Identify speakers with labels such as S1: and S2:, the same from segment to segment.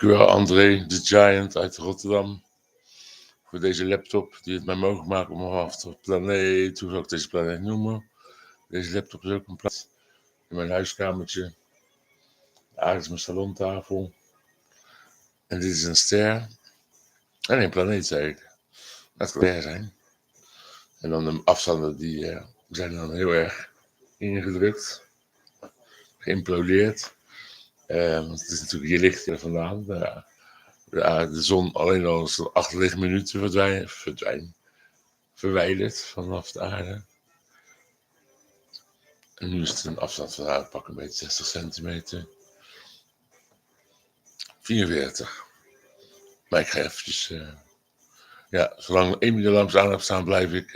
S1: Dank u wel, André, de Giant uit Rotterdam, voor deze laptop die het mij mogelijk maakt om vanaf de planeet, hoe zou ik deze planeet noemen? Deze laptop is ook een plaats in mijn huiskamertje. Daar is mijn salontafel. En dit is een ster. En een planeet, zei ik. Dat kan ster zijn. En dan de afstanden die zijn dan heel erg ingedrukt, geïmplodeerd. Want het is natuurlijk, hier ligt er vandaan. De zon alleen al 8 lichtminuten verwijderd vanaf de aarde. En nu is het een afstand van pak een beetje 60 centimeter. 44. Maar ik ga eventjes... zolang Amy de lamps aan heb staan, blijf ik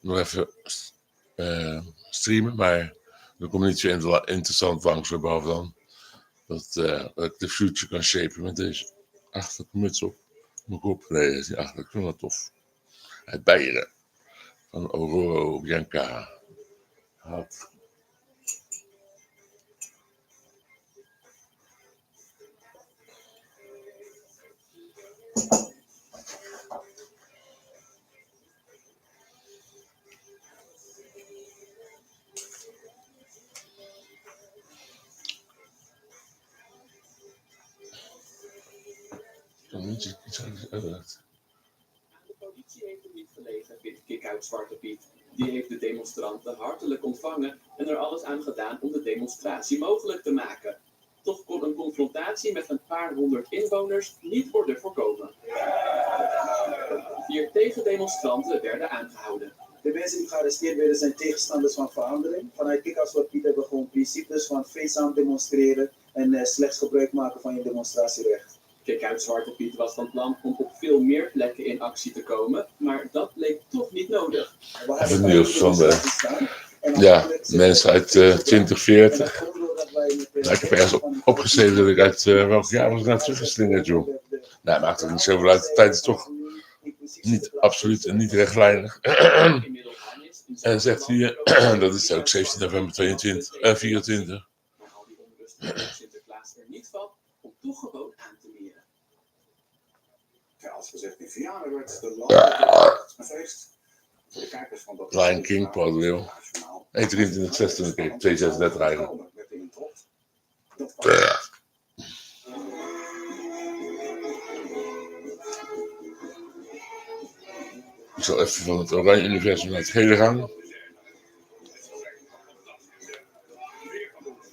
S1: nog even streamen. Maar er komt niet zo interessant langs, behalve dan dat ik de future kan shapen met deze achterlijke muts op mijn kop. Nee, dat is niet achterlijk, ik vind dat tof. Uit Beieren, van Aurora Bianca. Had.
S2: De politie heeft hem niet gelegen, vindt kick-out Zwarte Piet. Die heeft de demonstranten hartelijk ontvangen en er alles aan gedaan om de demonstratie mogelijk te maken. Toch kon een confrontatie met een paar honderd inwoners niet worden voorkomen. 4 tegendemonstranten werden aangehouden.
S3: De mensen die gearresteerd werden zijn tegenstanders van verandering. Vanuit kick-out Zwarte Piet hebben we gewoon principes van vreedzaam demonstreren en slechts gebruik maken van je demonstratierecht.
S2: Kick-out Zwarte Piet was van plan om op veel meer plekken in actie te komen, maar dat bleek toch niet nodig.
S1: Het nieuws van de mensen uit 2040. Nou, ik heb ergens opgeschreven dat ik uit welk jaar was ik nou teruggeslingerd, joh. Nou, maakt het niet zoveel uit. De tijd is toch niet absoluut en niet rechtlijnig. En zegt hier, dat is ook 17 november 24.
S2: Sinterklaas er niet van om toch gewoon aan te meren.
S4: Ja, als gezegd, in Vianen werd de landelijke feest. Voor de kijkers van dat
S1: Lion King, Paul 23, 26, 236 eigenlijk. Ik zal even van het Oranje Universum naar het gele gaan.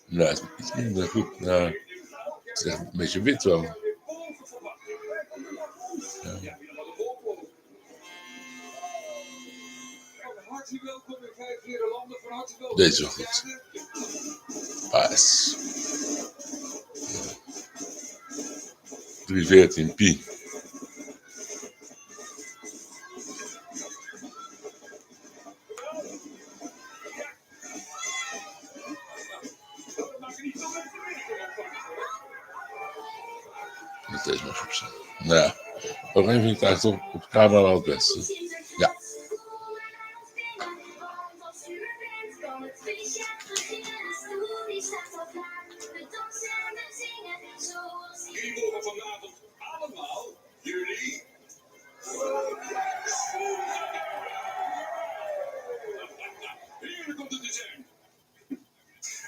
S1: Nou, het is iets minder goed. Nou, het is echt een beetje wit wel. Ja. Deze is wel goed. Paas. 314 pi. Met deze mag op zijn. Nou ja, oranje vind ik eigenlijk op camera wel het beste. Ja.
S4: Wie mogen vanavond allemaal jullie? Hier komt het te zijn.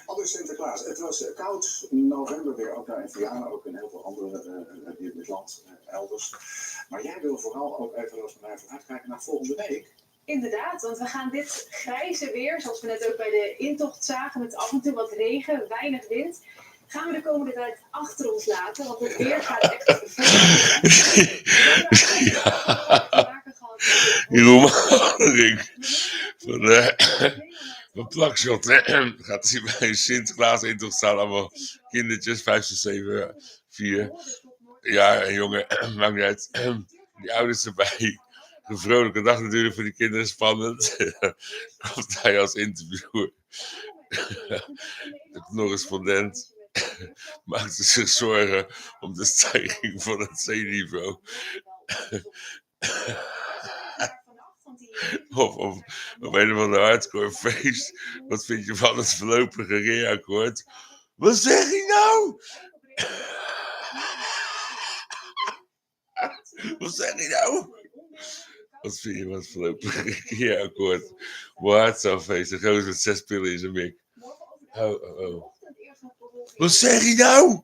S4: Aldus Sinterklaas, het was koud november weer, ook daar in Vianen, ook in heel veel andere in het land, elders. Maar jij wil vooral ook even als we naar vooruitkijken naar volgende week.
S5: Inderdaad, want we gaan dit grijze weer, zoals we net ook bij de intocht zagen, met af en toe wat regen, weinig wind, gaan we de komende tijd achter ons laten, want het weer gaat echt
S1: Jeroen van Plakshot, gaat hij bij een Sinterklaas intocht staan, allemaal kindertjes, 5, 6, 7, 4 jaar en jongen, maakt niet uit, die ouders erbij. Een vrolijke dag natuurlijk voor die kinderen, spannend. Komt hij als interviewer. De correspondent maakte zich zorgen om de stijging van het zeeniveau. Of op een of ander hardcore feest. Wat vind je van het voorlopige regeerakkoord? Wat zeg je nou? Wat zeg je nou? Wat vind je wat voorlopig regeerakkoord? Wat zo'n feest, een gozer met 6 pillen in zijn mik. Oh. Wat zeg je nou?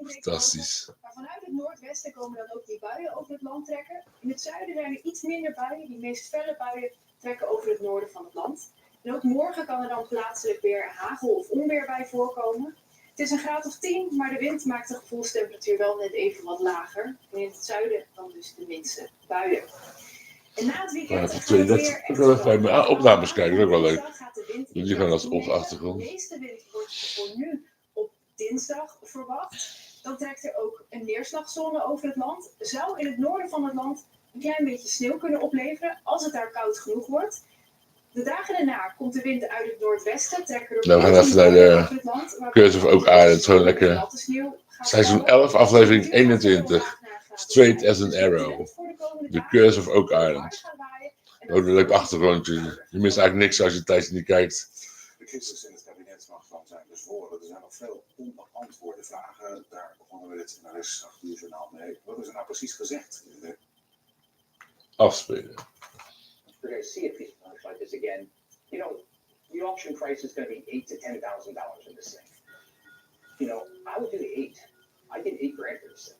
S1: Fantastisch.
S5: Maar vanuit het noordwesten komen dan ook die buien over het land trekken. In het zuiden zijn er iets minder buien. Die meest felle buien trekken over het noorden van het land. En ook morgen kan er dan plaatselijk weer hagel of onweer bij voorkomen. Het is een graad of 10, maar de wind maakt de gevoelstemperatuur wel net even wat lager. En in het zuiden dan dus de minste buien. En na het weekend gaat het weer
S1: Ik wil even bij mijn opnames kijken, dat is ook wel leuk.
S5: gaat de wind
S1: Die gaan als achtergrond.
S5: De meeste wind wordt voor nu op dinsdag verwacht. Dan trekt er ook een neerslagzone over het land. Zou in het noorden van het land een klein beetje sneeuw kunnen opleveren als het daar koud genoeg wordt. De dagen daarna komt de wind uit het noordwesten. Trekken er
S1: Nou, we gaan even naar de Curse of Oak Island. Zo lekker. Seizoen 11, aflevering 21. Straight as an arrow. The Curse of Oak Island. Oh, een leuk achtergrondje. Je mist eigenlijk niks als je tijdens niet kijkt.
S4: De crisis in het kabinet mag dan zijn bevroren. Er zijn nog veel onbeantwoorde vragen. Daar begonnen we dit naar eens 8 uur journaal mee. Wat is er nou precies gezegd?
S1: Afspelen.
S6: We're going to see a piece of punch like this again. You know, the auction price is going to be $8,000 to $10,000 in this thing. You know, I would do the 8. I did $8,000 for this thing.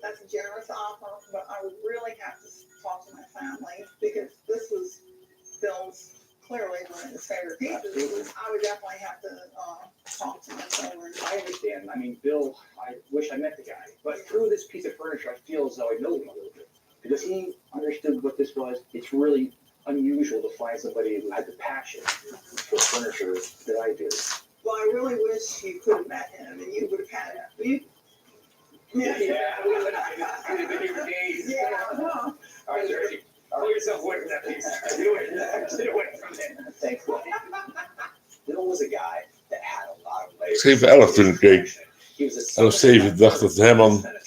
S7: That's a generous offer, but I would really have to talk to my family because this was Bill's clearly one of his favorite pieces.
S6: Absolutely.
S7: I would definitely have to talk to my children.
S6: I understand. I mean, Bill, I wish I met the guy. But through this piece of furniture, I feel as though I know him a little bit. Because he understood what this was. It's really unusual to find somebody who had the passion for furniture that I do.
S7: Well, I really wish you could have met him and you would have had it.
S6: Yeah, we would have been here for days.
S7: Yeah, no.
S6: All right, Jersey. Pull yourself away from that piece. Do it. Sit away from it. Thanks, buddy. Bill was a guy that had a lot of layers.
S1: 7-11 toen ik keek. 11-7 dacht dat Herman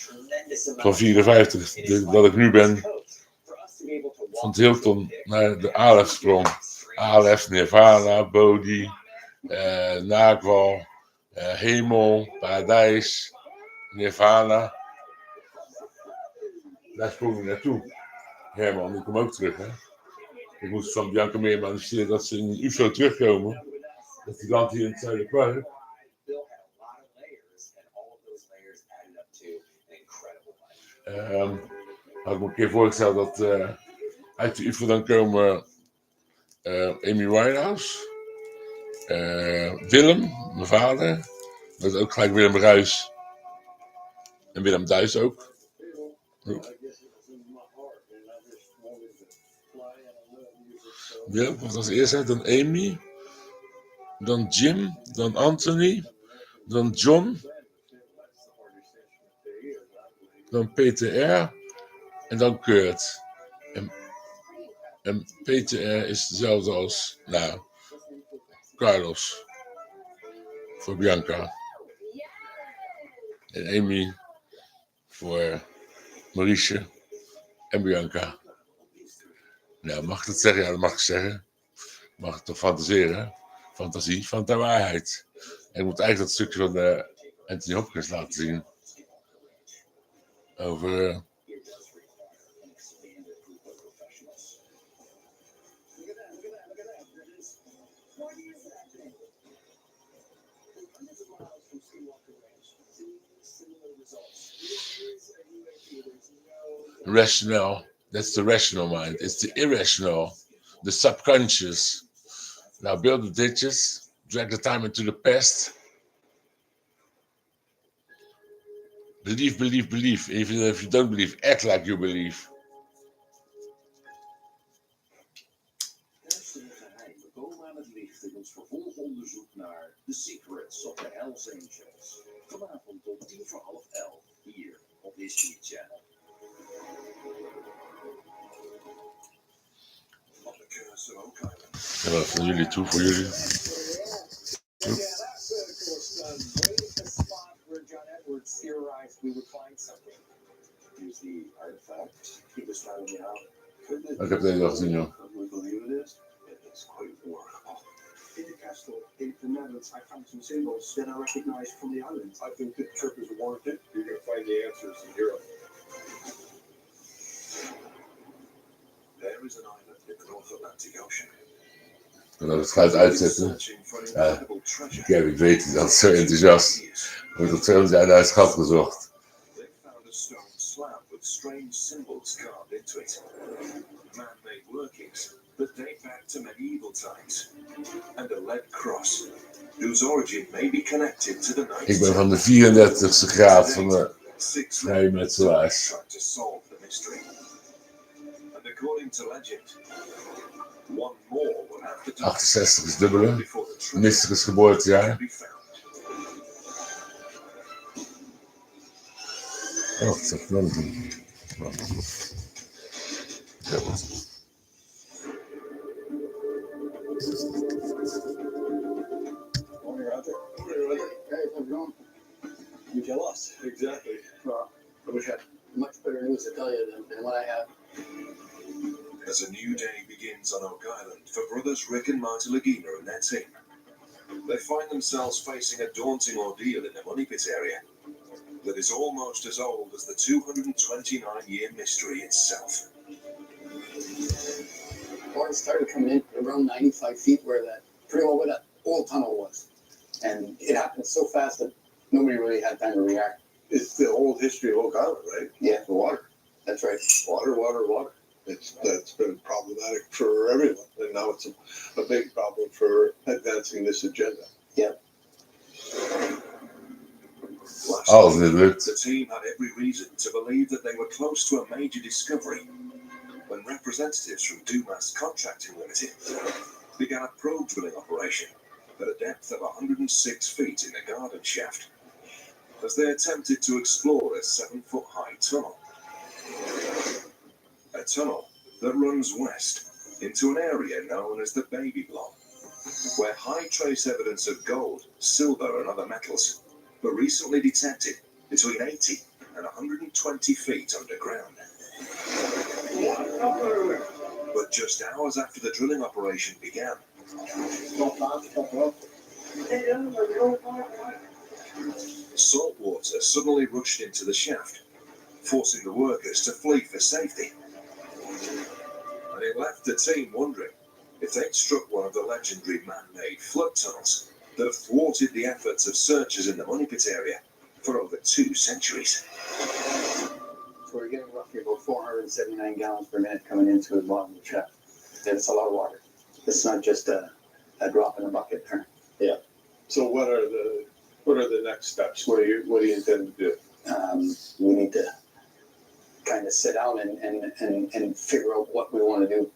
S1: van 54, dat ik nu ben, van Hilton naar de Aleph sprong. Aleph, Nirvana, Bodhi, Naakwa, Hemel, Paradijs, Nirvana. Daar sprong hij naartoe. Herman, die komt ook terug, hè. Ik moest van Bianca meer manifesteren dat ze in een UFO terugkomen. Dat die land hier in het Zuiderpark. Had ik me een keer voorgesteld dat uit de UFO dan komen Amy Winehouse, Willem, mijn vader, dat is ook gelijk Willem Ruijs en Willem Duis ook. Willem komt als eerste, dan Amy, dan Jim, dan Anthony, dan John, dan Peter R. en dan Kurt. En Peter R. is hetzelfde als, Carlos. Voor Bianca. En Amy voor Maurice en Bianca. Nou, mag ik dat zeggen? Ja, dat mag ik zeggen. Mag ik toch fantaseren? Fantasie van de waarheid. En ik moet eigenlijk dat stukje van Anthony Hopkins laten zien. Over... rational. That's the rational mind. It's the irrational, the subconscious. Now build the ditches, drag the time into the past. Believe, believe, believe. Even if you don't believe, act like you believe.
S8: We komen aan het licht in ons vervolgonderzoek naar The Secrets of the Hells Angels. Vanavond om 11:10 hier op History Channel.
S1: En wat van jullie toe voor jullie? Ik heb de hele dag gezien, joh.
S4: In the castle in the Netherlands, I found some symbols that I recognized from the island. I think the trip is worth it. You're going to find the answers in Europe.
S8: There is an island in the North Atlantic Ocean.
S1: En als het geluid uitzetten.
S8: Searching for an
S1: Ja.
S8: incredible treasure.
S1: Kijk, ik weet het, dat is zo enthousiast. Wordt al 200 jaar naar het gat gezocht.
S8: They found a stone slab with strange symbols carved into it. Man-made workings that date back to medieval times. And a lead cross, whose origin may be connected to the Knights
S1: Ik ben van de
S8: Templar.
S1: 34e graad van de
S8: 6
S1: vrijmetselaars.
S8: tried to solve the mystery. And according to legend, one more will have to die
S1: 68 is dubbele.
S8: before the treasure
S1: Mystisch geboortejaar.
S8: can be found.
S1: Oh, wat zeg ik dan doen? Ja,
S4: Morning, Roger. Morning, Roger.
S6: Hey, how's it going?
S4: You tell us.
S6: Exactly. Well, I wish I had much better news to tell you than what I have.
S8: As a new day begins on Oak Island for brothers Rick and Marty Lagina and their team, they find themselves facing a daunting ordeal in the Money Pit area that is almost as old as the 229-year mystery itself.
S6: Water started coming in around 95 feet where that old tunnel was. And it happened so fast that nobody really had time to react.
S9: It's the old history of Oak Island, right?
S6: Yeah.
S9: The water.
S6: That's right.
S9: Water. That's been problematic for everyone, and now it's a big problem for advancing this agenda.
S8: Last
S1: Als
S8: week,
S1: dit lukt.
S8: the team had every reason to believe that they were close to a major discovery when representatives from Dumas Contracting Limited began a probe drilling operation at a depth of 106 feet in a garden shaft as they attempted to explore a 7-foot-high tunnel. A tunnel that runs west into an area known as the Baby Block, where high trace evidence of gold, silver and other metals were recently detected between 80 and 120 feet underground. But just hours after the drilling operation began, salt water suddenly rushed into the shaft, forcing the workers to flee for safety. And it left the team wondering if they'd struck one of the legendary man-made flood tunnels that have thwarted the efforts of searchers in the Money Pit area for over 2 centuries.
S6: So we're getting roughly about 479 gallons per minute coming into the bottom of the shaft. And it's a lot of water. It's not just a drop in a bucket.
S9: So what are the next steps? What do you intend to do?
S6: We need to kind of sit down and figure out what we want to do.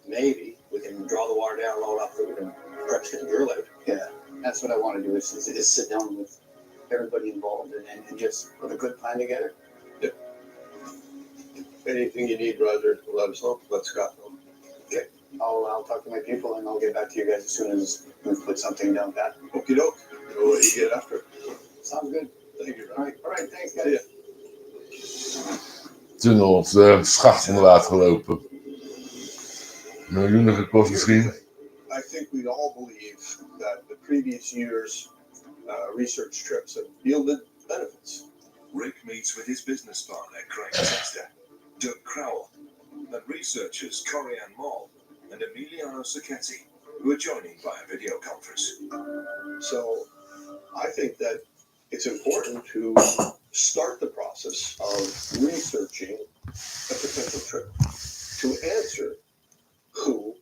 S10: Maybe we can draw the water down low enough that we can perhaps get a drill out.
S6: Yeah, that's what I want to do is sit down with everybody involved and just put a good plan together.
S9: Anything you need, Roger, let us know. Let Scott know.
S6: I'll talk to my people and I'll get back to you guys as soon as we've put something down pat.
S9: Okie doke. Know what you get after.
S6: Sounds good.
S9: Thank you,
S6: All
S9: Roger.
S6: right, thanks guys.
S1: Tunnel of de schacht onder water gelopen. Miljoenen gekost misschien.
S9: I think we all believe that the previous year's research trips have yielded benefits.
S8: Rick meets with his business partner, Craig Tester, Doug Crowell, and researchers Corianne Moll and Emiliano Sacchetti, who are joining via video conference.
S9: So I think that it's important to start the process of researching a potential trip, to answer who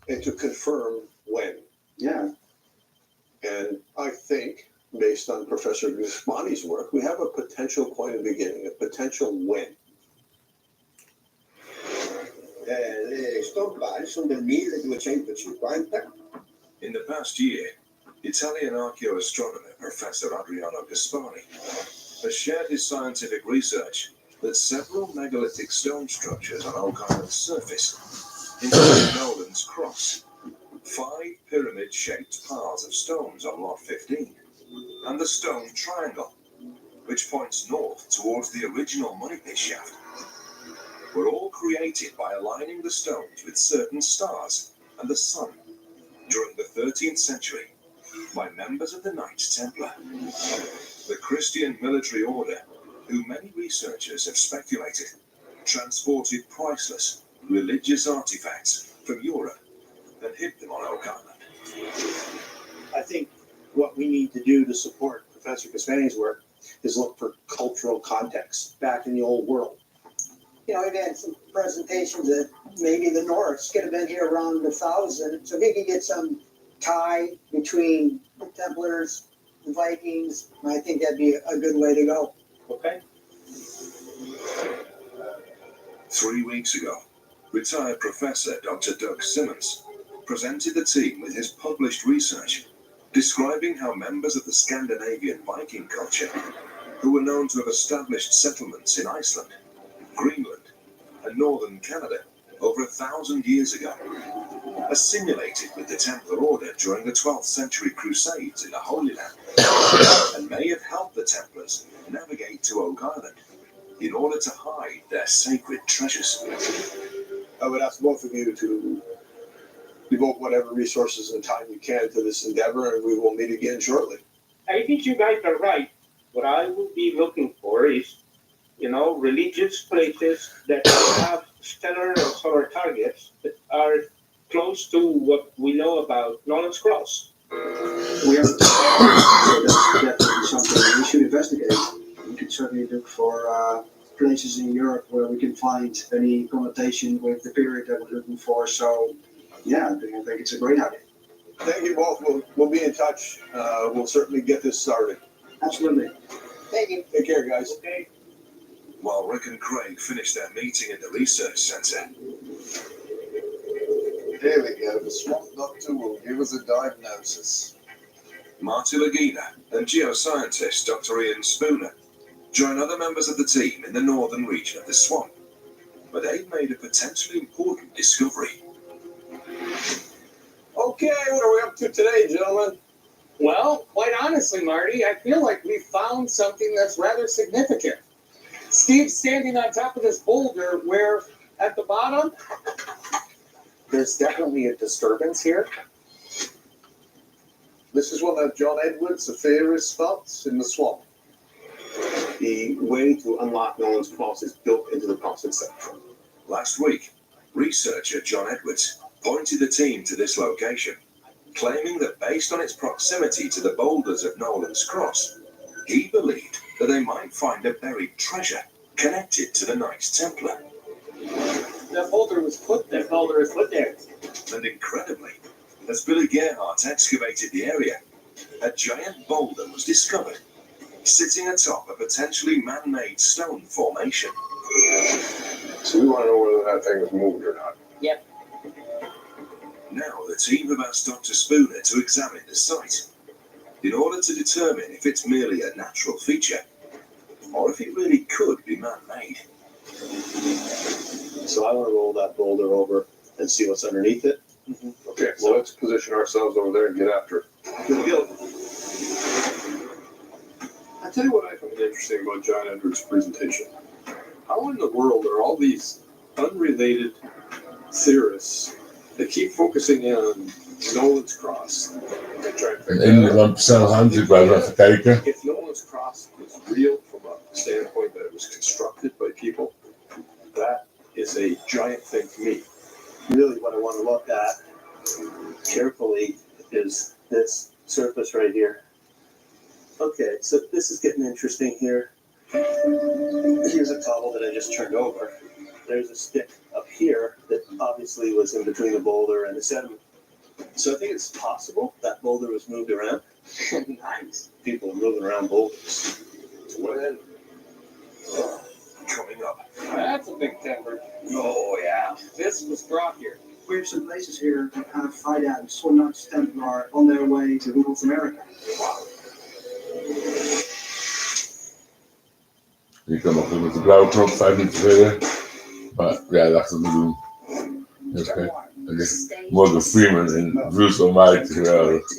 S9: and to confirm when.
S6: Yeah.
S9: And I think, based on Professor Gusmani's work, we have a potential point of beginning, a potential when.
S8: In the past year, Italian archaeoastronomer Professor Adriano Gaspari has shared his scientific research that several megalithic stone structures on Oak Island's surface, including Nolan's Cross, 5 pyramid-shaped piles of stones on Lot 15, and the Stone Triangle, which points north towards the original Money Pit shaft, were all created by aligning the stones with certain stars and the sun during the 13th century by members of the Knights Templar, the Christian military order who many researchers have speculated transported priceless religious artifacts from Europe and hid them on Oak Island.
S10: I think what we need to do to support Professor Caspani's work is look for cultural context back in the old world.
S11: You know, we've had some presentations that maybe the Norse could have been here around 1000. So if we could get some tie between the Templars, the Vikings, I think that'd be a good way to go.
S10: Okay.
S8: 3 weeks ago, retired Professor Dr. Doug Simmons presented the team with his published research describing how members of the Scandinavian Viking culture, who were known to have established settlements in Iceland, Greenland, and northern Canada over 1,000 years ago, assimilated with the Templar Order during the 12th century Crusades in the Holy Land, and may have helped the Templars navigate to Oak Island in order to hide their sacred treasures.
S9: I would ask both of you to devote whatever resources and time you can to this endeavor, and we will meet again shortly.
S12: I think you guys are right. What I would be looking for is, religious places that have stellar or solar targets that are close to what we know about Nolan's Cross.
S6: We have so that's definitely something we should investigate. We could certainly look for places in Europe where we can find any connotation with the period that we're looking for. So, yeah, I think it's a great idea.
S9: Thank you both. We'll be in touch. We'll certainly get this started.
S6: Absolutely.
S11: Thank you.
S9: Take care, guys.
S12: Okay.
S8: While Rick and Craig finished their meeting in the research centre,
S13: Here we go. The swamp doctor will give us a diagnosis.
S8: Marty Lagina and geoscientist Dr. Ian Spooner join other members of the team in the northern region of the swamp, where they've made a potentially important discovery.
S9: Okay, what are we up to today, gentlemen?
S14: Well, quite honestly, Marty, I feel like we found something that's rather significant. Steve's standing on top of this boulder where, at the bottom,
S10: There's definitely a disturbance here.
S9: This is one of John Edwards' theorist spots in the swamp.
S10: The way to unlock Nolan's Cross is built into the cross itself.
S8: Last week, researcher John Edwards pointed the team to this location, claiming that based on its proximity to the boulders of Nolan's Cross, he believed that they might find a buried treasure connected to the Knights Templar.
S14: that boulder was put there.
S8: And incredibly, as Billy Gerhardt excavated the area, a giant boulder was discovered, sitting atop a potentially man-made stone formation.
S9: So we want to know whether that thing is moved or not.
S14: Yep.
S8: Now the team have asked Dr. Spooner to examine the site, in order to determine if it's merely a natural feature, or if it really could be man-made.
S10: So I want to roll that boulder over and see what's underneath it.
S9: Okay, well, let's position ourselves over there and get after it.
S10: Good to go.
S15: I tell you what I find interesting about John Edwards' presentation. How in the world are all these unrelated theorists that keep focusing in on Nolan's Cross? They try to figure
S1: En
S15: out
S1: ik wou even kijken.
S15: if Nolan's Cross is real from a standpoint that it was constructed by people. That is a giant thing to me.
S10: Really what I want to look at carefully is this surface right here. Okay, so this is getting interesting here. Here's a cobble that I just turned over. There's a stick up here that obviously was in between the boulder and the sediment. So I think it's possible that boulder was moved around. Nice. People are moving around boulders.
S15: To what end?
S8: Coming up,
S14: That's a big timber.
S10: Oh, yeah.
S14: This was brought here.
S6: We have some places here that have fight atoms, so Knights Templar on their way to North America.
S1: Je kan nog met de blauwe knop 5 minuten verder. Maar ja, dat gaat het doen. Oké. Dat is Morgan Freeman en Bruce Almighty geweldig.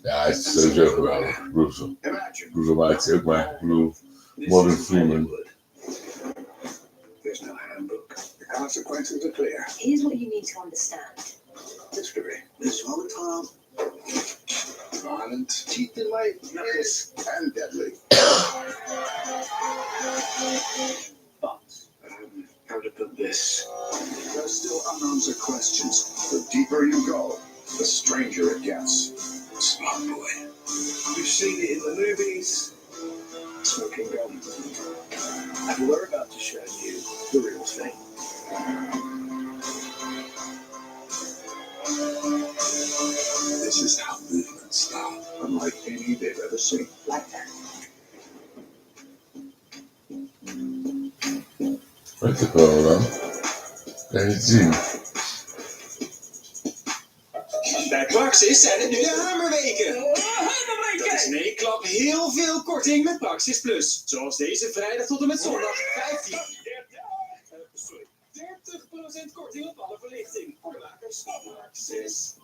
S1: Ja, hij is sowieso geweldig. Bruce Almighty ook, maar ik bedoel Morgan Freeman.
S4: There's no handbook. The consequences are clear.
S16: Here's what you need to understand.
S4: History is volatile, violent, teeth in my ears, and deadly.
S10: Thoughts?
S8: how to put this.
S4: There's still unanswered questions. The deeper you go, the stranger it gets.
S8: Smart boy. You've seen it in the movies. Smoking gun. And we're about to show you the real thing.
S4: This is how movements start, unlike any they've ever seen.
S11: Like that.
S1: Weet ik wel dan. Kan je het zien?
S2: Bij Praxis zijn het nu de hamerweken. Dat is in één klap heel veel korting met Praxis Plus. Zoals deze vrijdag tot en met zondag 30% korting op alle verlichting. Makers Praxis.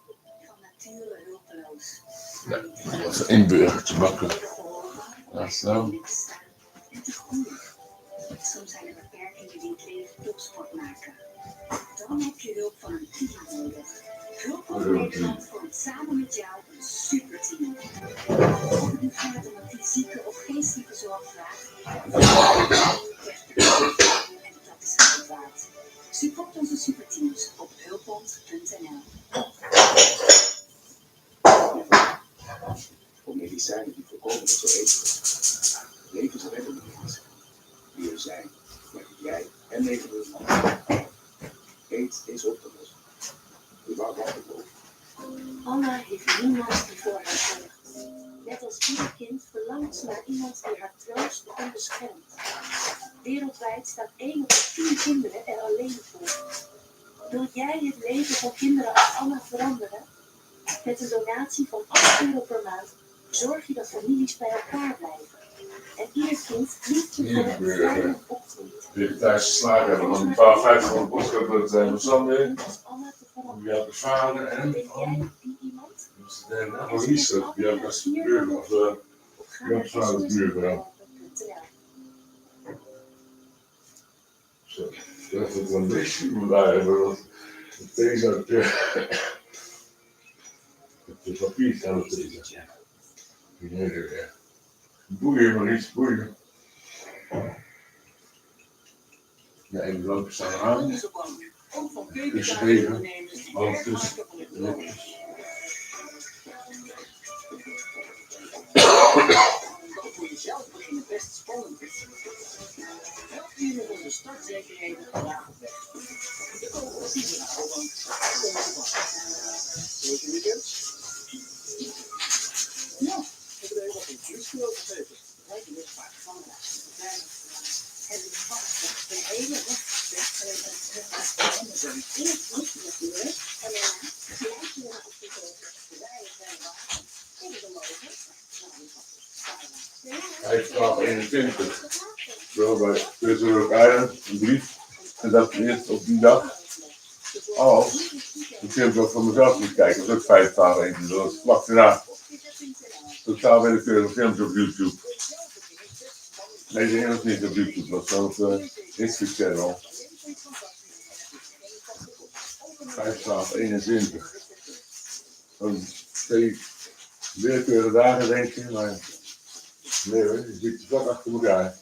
S16: Van nature hulpeloos.
S1: Ja, dat is een inburgertje bakken. Ja, zo.
S16: En te groeien. Soms zijn er beperkingen die het leven topsport maken. Dan heb je hulp van een team nodig. Hulp van Nederland vormt samen met jou een superteam. Of het nu gaat om een fysieke of geestelijke zorgvraag. En dat is het waard. Support onze superteams op hulpbond.nl.
S8: Voor medicijnen die voorkomen dat zo eten. Levensreddende niet. Hier zijn, maar jij en 900 man. AIDS is op te lossen. Je wou wat op.
S16: Anna heeft niemand die voor haar zorgt. Net als ieder kind verlangt ze naar iemand die haar troost en beschermt. Wereldwijd staat 1 op de 10 kinderen er alleen voor. Wil jij het leven van kinderen als Anna veranderen? Met een donatie van €8 per maand zorg je dat families bij elkaar blijven. En ieder kind liefdevol en veilig opgroeit.
S1: Vegetarische slager hebben we een paar 500 postcode dat zijn we Sander. Die had de vader en Maurice, die had als buurman of die had vader als buurvrouw. Zo, dat het een beetje moet hebben, want deze had het papier staan op deze. Ja. Boeien, Maurice, boeien. Ja, en de lampen staan aan. Dus even, want dus netjes.
S2: Wat voor jezelf beginnen best spannend is. Help je met onze startzekerheden vandaag op weg. De coöperatieve Rabobank. Hoe is je weekend? Ja, ik heb er helemaal geen nieuws over gegeven. Rijke luchtvaart van de het is vast de hele weg eerst niet natuurlijk en daarna gelijk weer op de koper. Rijden zijn waar. Even de mogen.
S1: 5/21. Zo bij Tussen Island, een brief. En dat eerst op die dag. Als de film ook van mezelf moet kijken, dat is ook 5/21. Dat was vlak daarna. Totaal willekeurige films op YouTube. Nee, de ene was niet op YouTube, dat was wel op History Channel. 5/21. Zo'n 2 willekeurige dagen denk je, maar nee hoor, je ziet het vlak achter elkaar.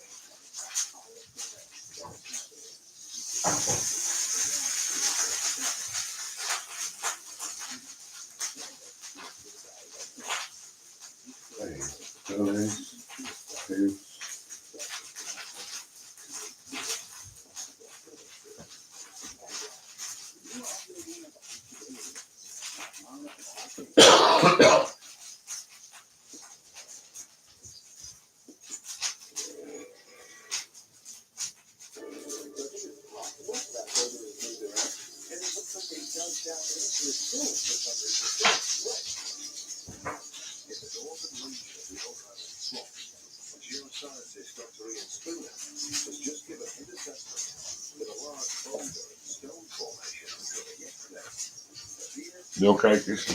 S1: Nee, zo eens. Heel. Wil kijken eens.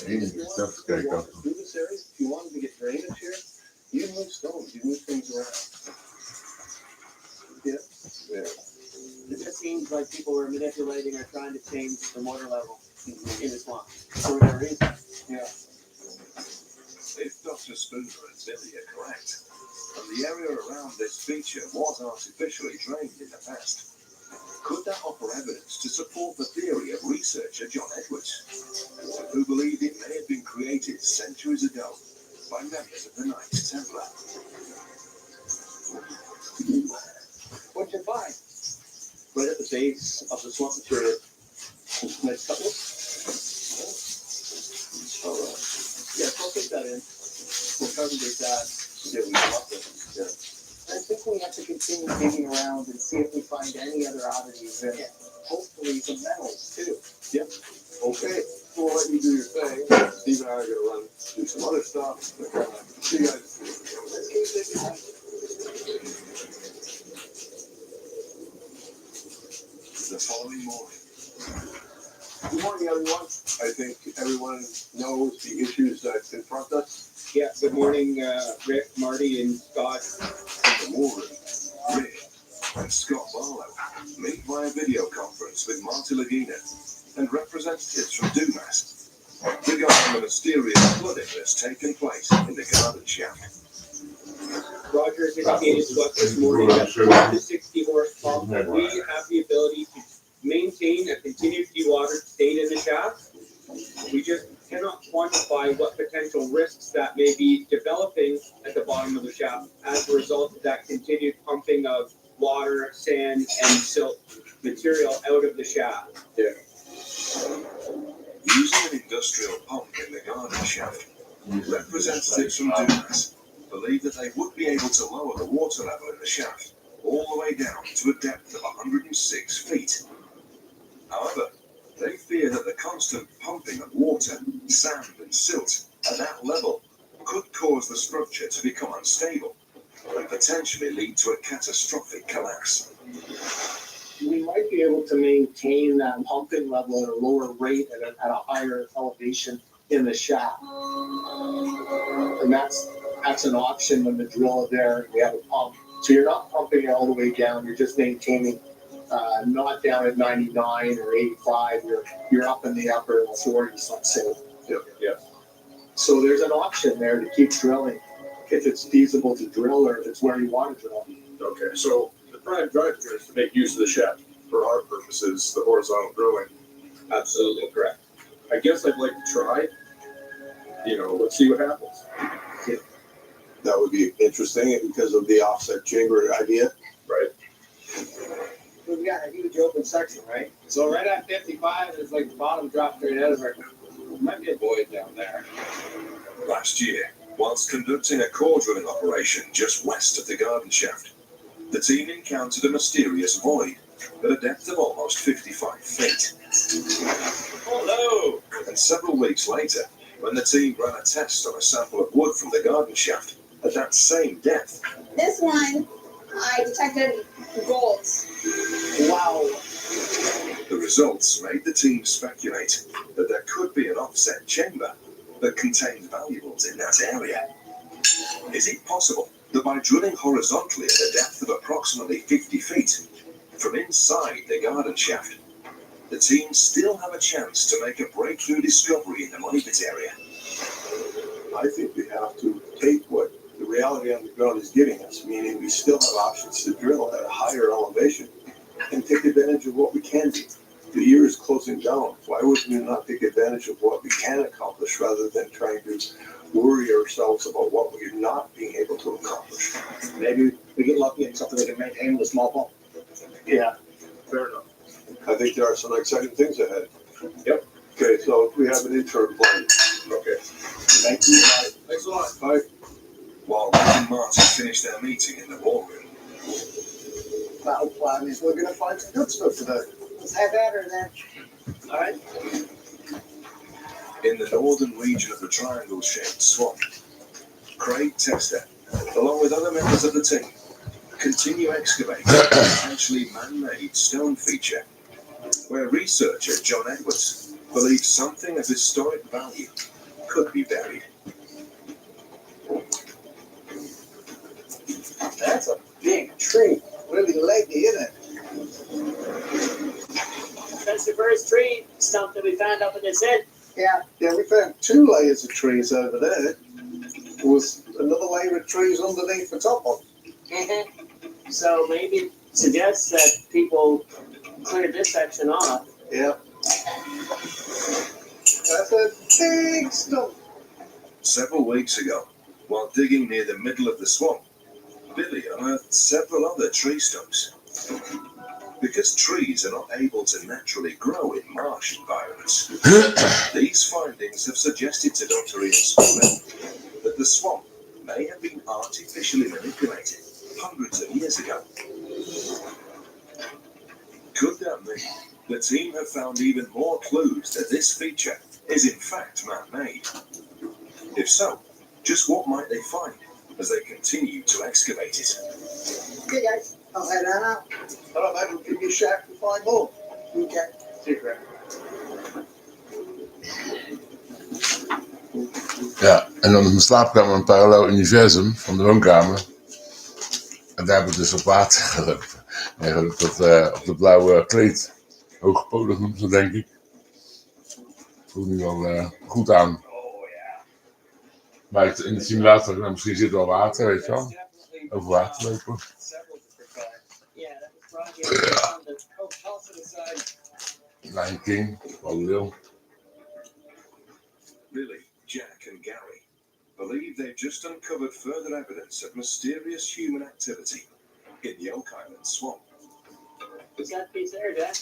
S1: Enige stuff to take up.
S10: Do this area, if you wanted to get drainage here, you move stones, you move things around. Yeah.
S2: It just seems like people were manipulating or trying to change the water level in this swamp for whatever reason.
S10: Yeah.
S8: If Dr. Spooner and Billy are correct, and the area around this feature was artificially drained in the past, could that offer evidence to support the theory of researcher John Edwards, who believed it may have been created centuries ago by members of the Knights Templar?
S6: What'd you find? Right at the base of the swamp material. Nice couple. Yeah, so I'll take that in. We'll carbonate that. Yeah, we love it. Yeah.
S14: I think we have to continue digging around and see if we find any other oddities and hopefully some metals too.
S15: Yep. Okay, we'll let you do your thing. Steve and I are gonna run do some other stuff. See you guys.
S14: Let's keep digging.
S8: The following morning.
S15: Good morning, everyone. I think everyone knows the issues that confront us.
S12: Yeah, good morning, Rick, Marty, and Scott.
S8: In the war room, Rick and Scott Barlow meet via video conference with Marty Lagina and representatives from Dumas regarding the mysterious flooding that's taken place in the garden shaft.
S12: Roger has indicated to us this morning that the 60 horse pump, we have the ability to maintain a continued dewatered state in the shaft. We just cannot quantify what potential risks that may be developing at the bottom of the shaft as a result of that continued pumping of water, sand, and silt material out of the shaft.
S15: Yeah.
S8: Using an industrial pump in the garden shaft, representatives from Dumas believe that they would be able to lower the water level in the shaft all the way down to a depth of 106 feet. However, they fear that the constant pumping of water, sand and silt at that level could cause the structure to become unstable and potentially lead to a catastrophic collapse.
S14: We might be able to maintain that pumping level at a lower rate at a higher elevation in the shaft. And that's an option when the drill is there and we have a pump. So you're not pumping it all the way down, you're just maintaining not down at 99 or 85, you're up in the upper 40s, let's say.
S15: Yeah.
S14: So there's an option there to keep drilling if it's feasible to drill or if it's where you want to drill.
S15: Okay, so the prime drive here is to make use of the shaft for our purposes, the horizontal drilling.
S12: Absolutely correct.
S15: I guess I'd like to try. Let's see what happens.
S9: Yeah. That would be interesting because of the offset chamber idea.
S15: Right.
S14: We've got a huge open section, right?
S6: So right at 55 is like the bottom drop straight out of it. Might be a void down there.
S8: Last year, whilst conducting a core drilling operation just west of the garden shaft, the team encountered a mysterious void at a depth of almost 55 feet.
S12: Hello!
S8: And several weeks later, when the team ran a test on a sample of wood from the garden shaft at that same depth.
S7: This one, I detected golds.
S14: Wow.
S8: The results made the team speculate that there could be an offset chamber that contained valuables in that area. Is it possible that by drilling horizontally at a depth of approximately 50 feet from inside the garden shaft, the team still have a chance to make a breakthrough discovery in the Money Pit area?
S9: I think we have to take what the reality on the ground is giving us, meaning we still have options to drill at a higher elevation and take advantage of what we can do. The year is closing down. Why would we not take advantage of what we can accomplish rather than trying to worry ourselves about what we're not being able to accomplish?
S14: Maybe we get lucky and something that can maintain with a small pump.
S15: Yeah, fair enough.
S9: I think there are some exciting things ahead.
S15: Yep.
S9: Okay, so we have an interim plan.
S15: Okay.
S9: Thank you. Bye.
S15: Thanks a lot.
S9: Bye.
S8: While Rick and Marty finished their meeting in the war room,
S11: Well, plan is we're gonna find some good stuff today. Let's have at her then.
S14: All right.
S8: in the northern region of the triangle-shaped swamp, Craig Tester, along with other members of the team, continue excavating a potentially man-made stone feature, where researcher John Edwards believes something of historic value could be buried.
S11: That's a big tree. Really leggy, isn't it?
S17: That's the first tree stump that we found up in this end.
S11: Yeah, we found 2 layers of trees over there.
S13: with another layer of trees underneath the top of it.
S17: So maybe it suggests that people cleared this section off.
S13: Yeah. That's a big stump.
S8: Several weeks ago, while digging near the middle of the swamp, Billy unearthed several other tree stumps. Because trees are not able to naturally grow in marsh environments, these findings have suggested to Dr. Ian Spooner that the swamp may have been artificially manipulated hundreds of years ago. Could that mean the team have found even more clues that this feature is in fact man-made? If so, just what might they find as they continue to excavate it?
S11: Okay, guys, I'll head on out.
S13: All right, mate, we'll give you a shout to find more.
S11: Okay.
S13: Secret.
S1: Ja, en dan in mijn slaapkamer een parallel universum van de woonkamer. En daar heb ik dus op water gelopen. Eigenlijk dat op de blauwe kleed. Hoogpolig noemen ze denk ik. Voelt nu wel goed aan. Maar in de simulator, nou, misschien zit er wel water, weet je wel. Over water lopen. Lion King, wel wil.
S8: Billy, Jack and Gary believe they've just uncovered further evidence of mysterious human activity in the Oak Island swamp.
S17: What's that piece there, Jack?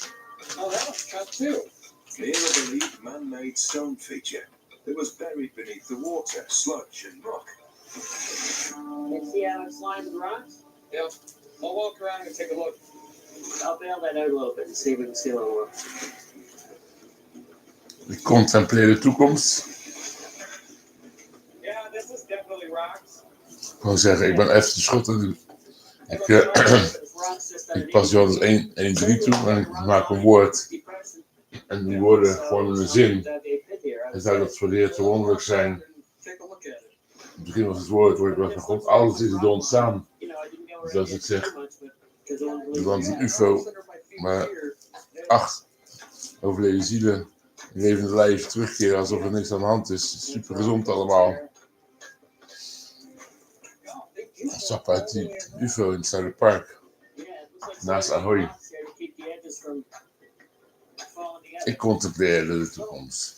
S2: Oh, that was cut too.
S8: Near a believed man-made stone feature that was buried beneath the water, sludge and rock.
S17: You see how it slides with rocks?
S2: Yep. I'll walk around and take a look.
S17: I'll bail that out a little bit and see if we can see a little more.
S1: Ik contempleer de toekomst.
S2: Yeah, this is definitely rocks.
S1: Ik wou zeggen, ik ben even te schotten. Ik pas Johannes 1:3 toe en ik maak een woord. En die woorden vormen een zin. En zou dat voor de Heer te wonderlijk zijn. In het begin was het woord van God, alles is er door ontstaan. Dus als ik zeg, er was een UFO, maar 8 overleden zielen in levende lijf terugkeren alsof er niks aan de hand is. Super gezond allemaal. Een stap uit die UFO in het Zuiderpark. Naast Ahoy. Ik contempleerde de toekomst.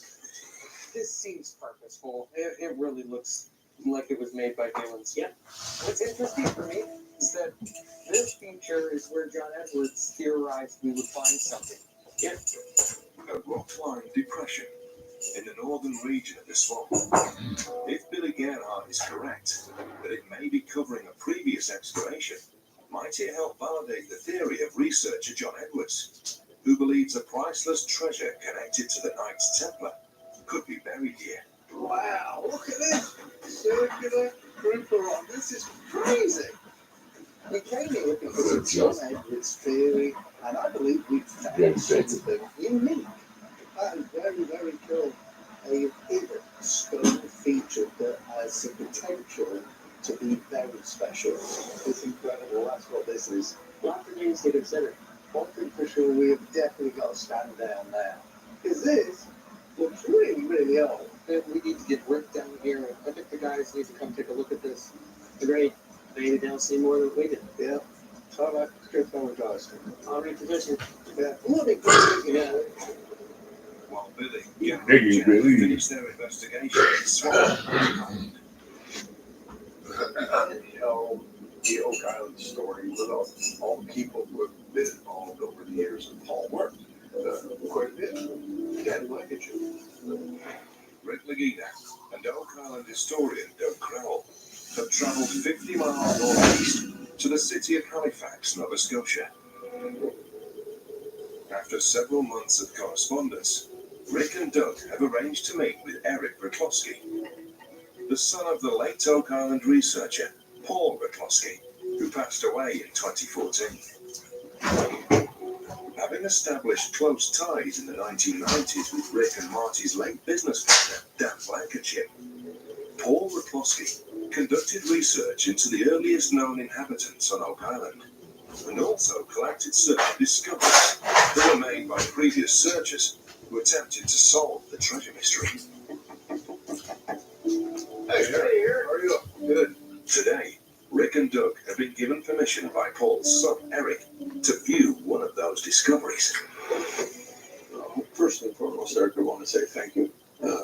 S18: This seems purposeful. It really looks like it was made by humans.
S17: Yeah.
S18: What's interesting for me is that this feature is where John Edwards theorized we would find something.
S17: Yeah.
S8: A rock-lined depression in the northern region of the swamp. If Billy Gerhardt is correct, that it may be covering a previous excavation, might it help validate the theory of researcher John Edwards, who believes a priceless treasure connected to the Knights Templar could be buried here?
S13: Wow, look at this circular grouper on. This is crazy. We came here because of John Edwards' theory, and I believe we found something unique. That is very, very cool. A hidden stone feature that has the potential to be very special. It's incredible. That's what this is.
S17: Lots of things to consider.
S13: One thing for sure, we have definitely got to stand down now. Because this looks really, really old.
S18: We need to get Rick down here. I think the guys need to come take a look at this.
S17: Agreed. Maybe they'll see more than we did.
S13: Yeah. So let's get going, guys.
S17: I'll reposition.
S13: Yeah. Bloody good. Yeah.
S8: While Billy, Gary and Jack finish their investigation in the swamp.
S13: You know, the Oak Island story with all the people who have been involved over the years, and Paul worked quite a bit. Dan Lancashire.
S8: Rick Legida and Oak Island historian Doug Crowell have travelled 50 miles northeast to the city of Halifax, Nova Scotia. After several months of correspondence, Rick and Doug have arranged to meet with Eric Rikloski, the son of the late Oak Island researcher Paul Rikloski, who passed away in 2014. Having established close ties in the 1990s with Rick and Marty's late business partner, Dan Blankenship, Paul Rikloski conducted research into the earliest known inhabitants on Oak Island, and also collected certain discoveries that were made by previous searchers who attempted to solve the treasure mystery.
S13: Hey, here. How are you?
S8: given permission by Paul's son, Eric, to view one of those discoveries.
S9: First and foremost, Eric, I want to say thank you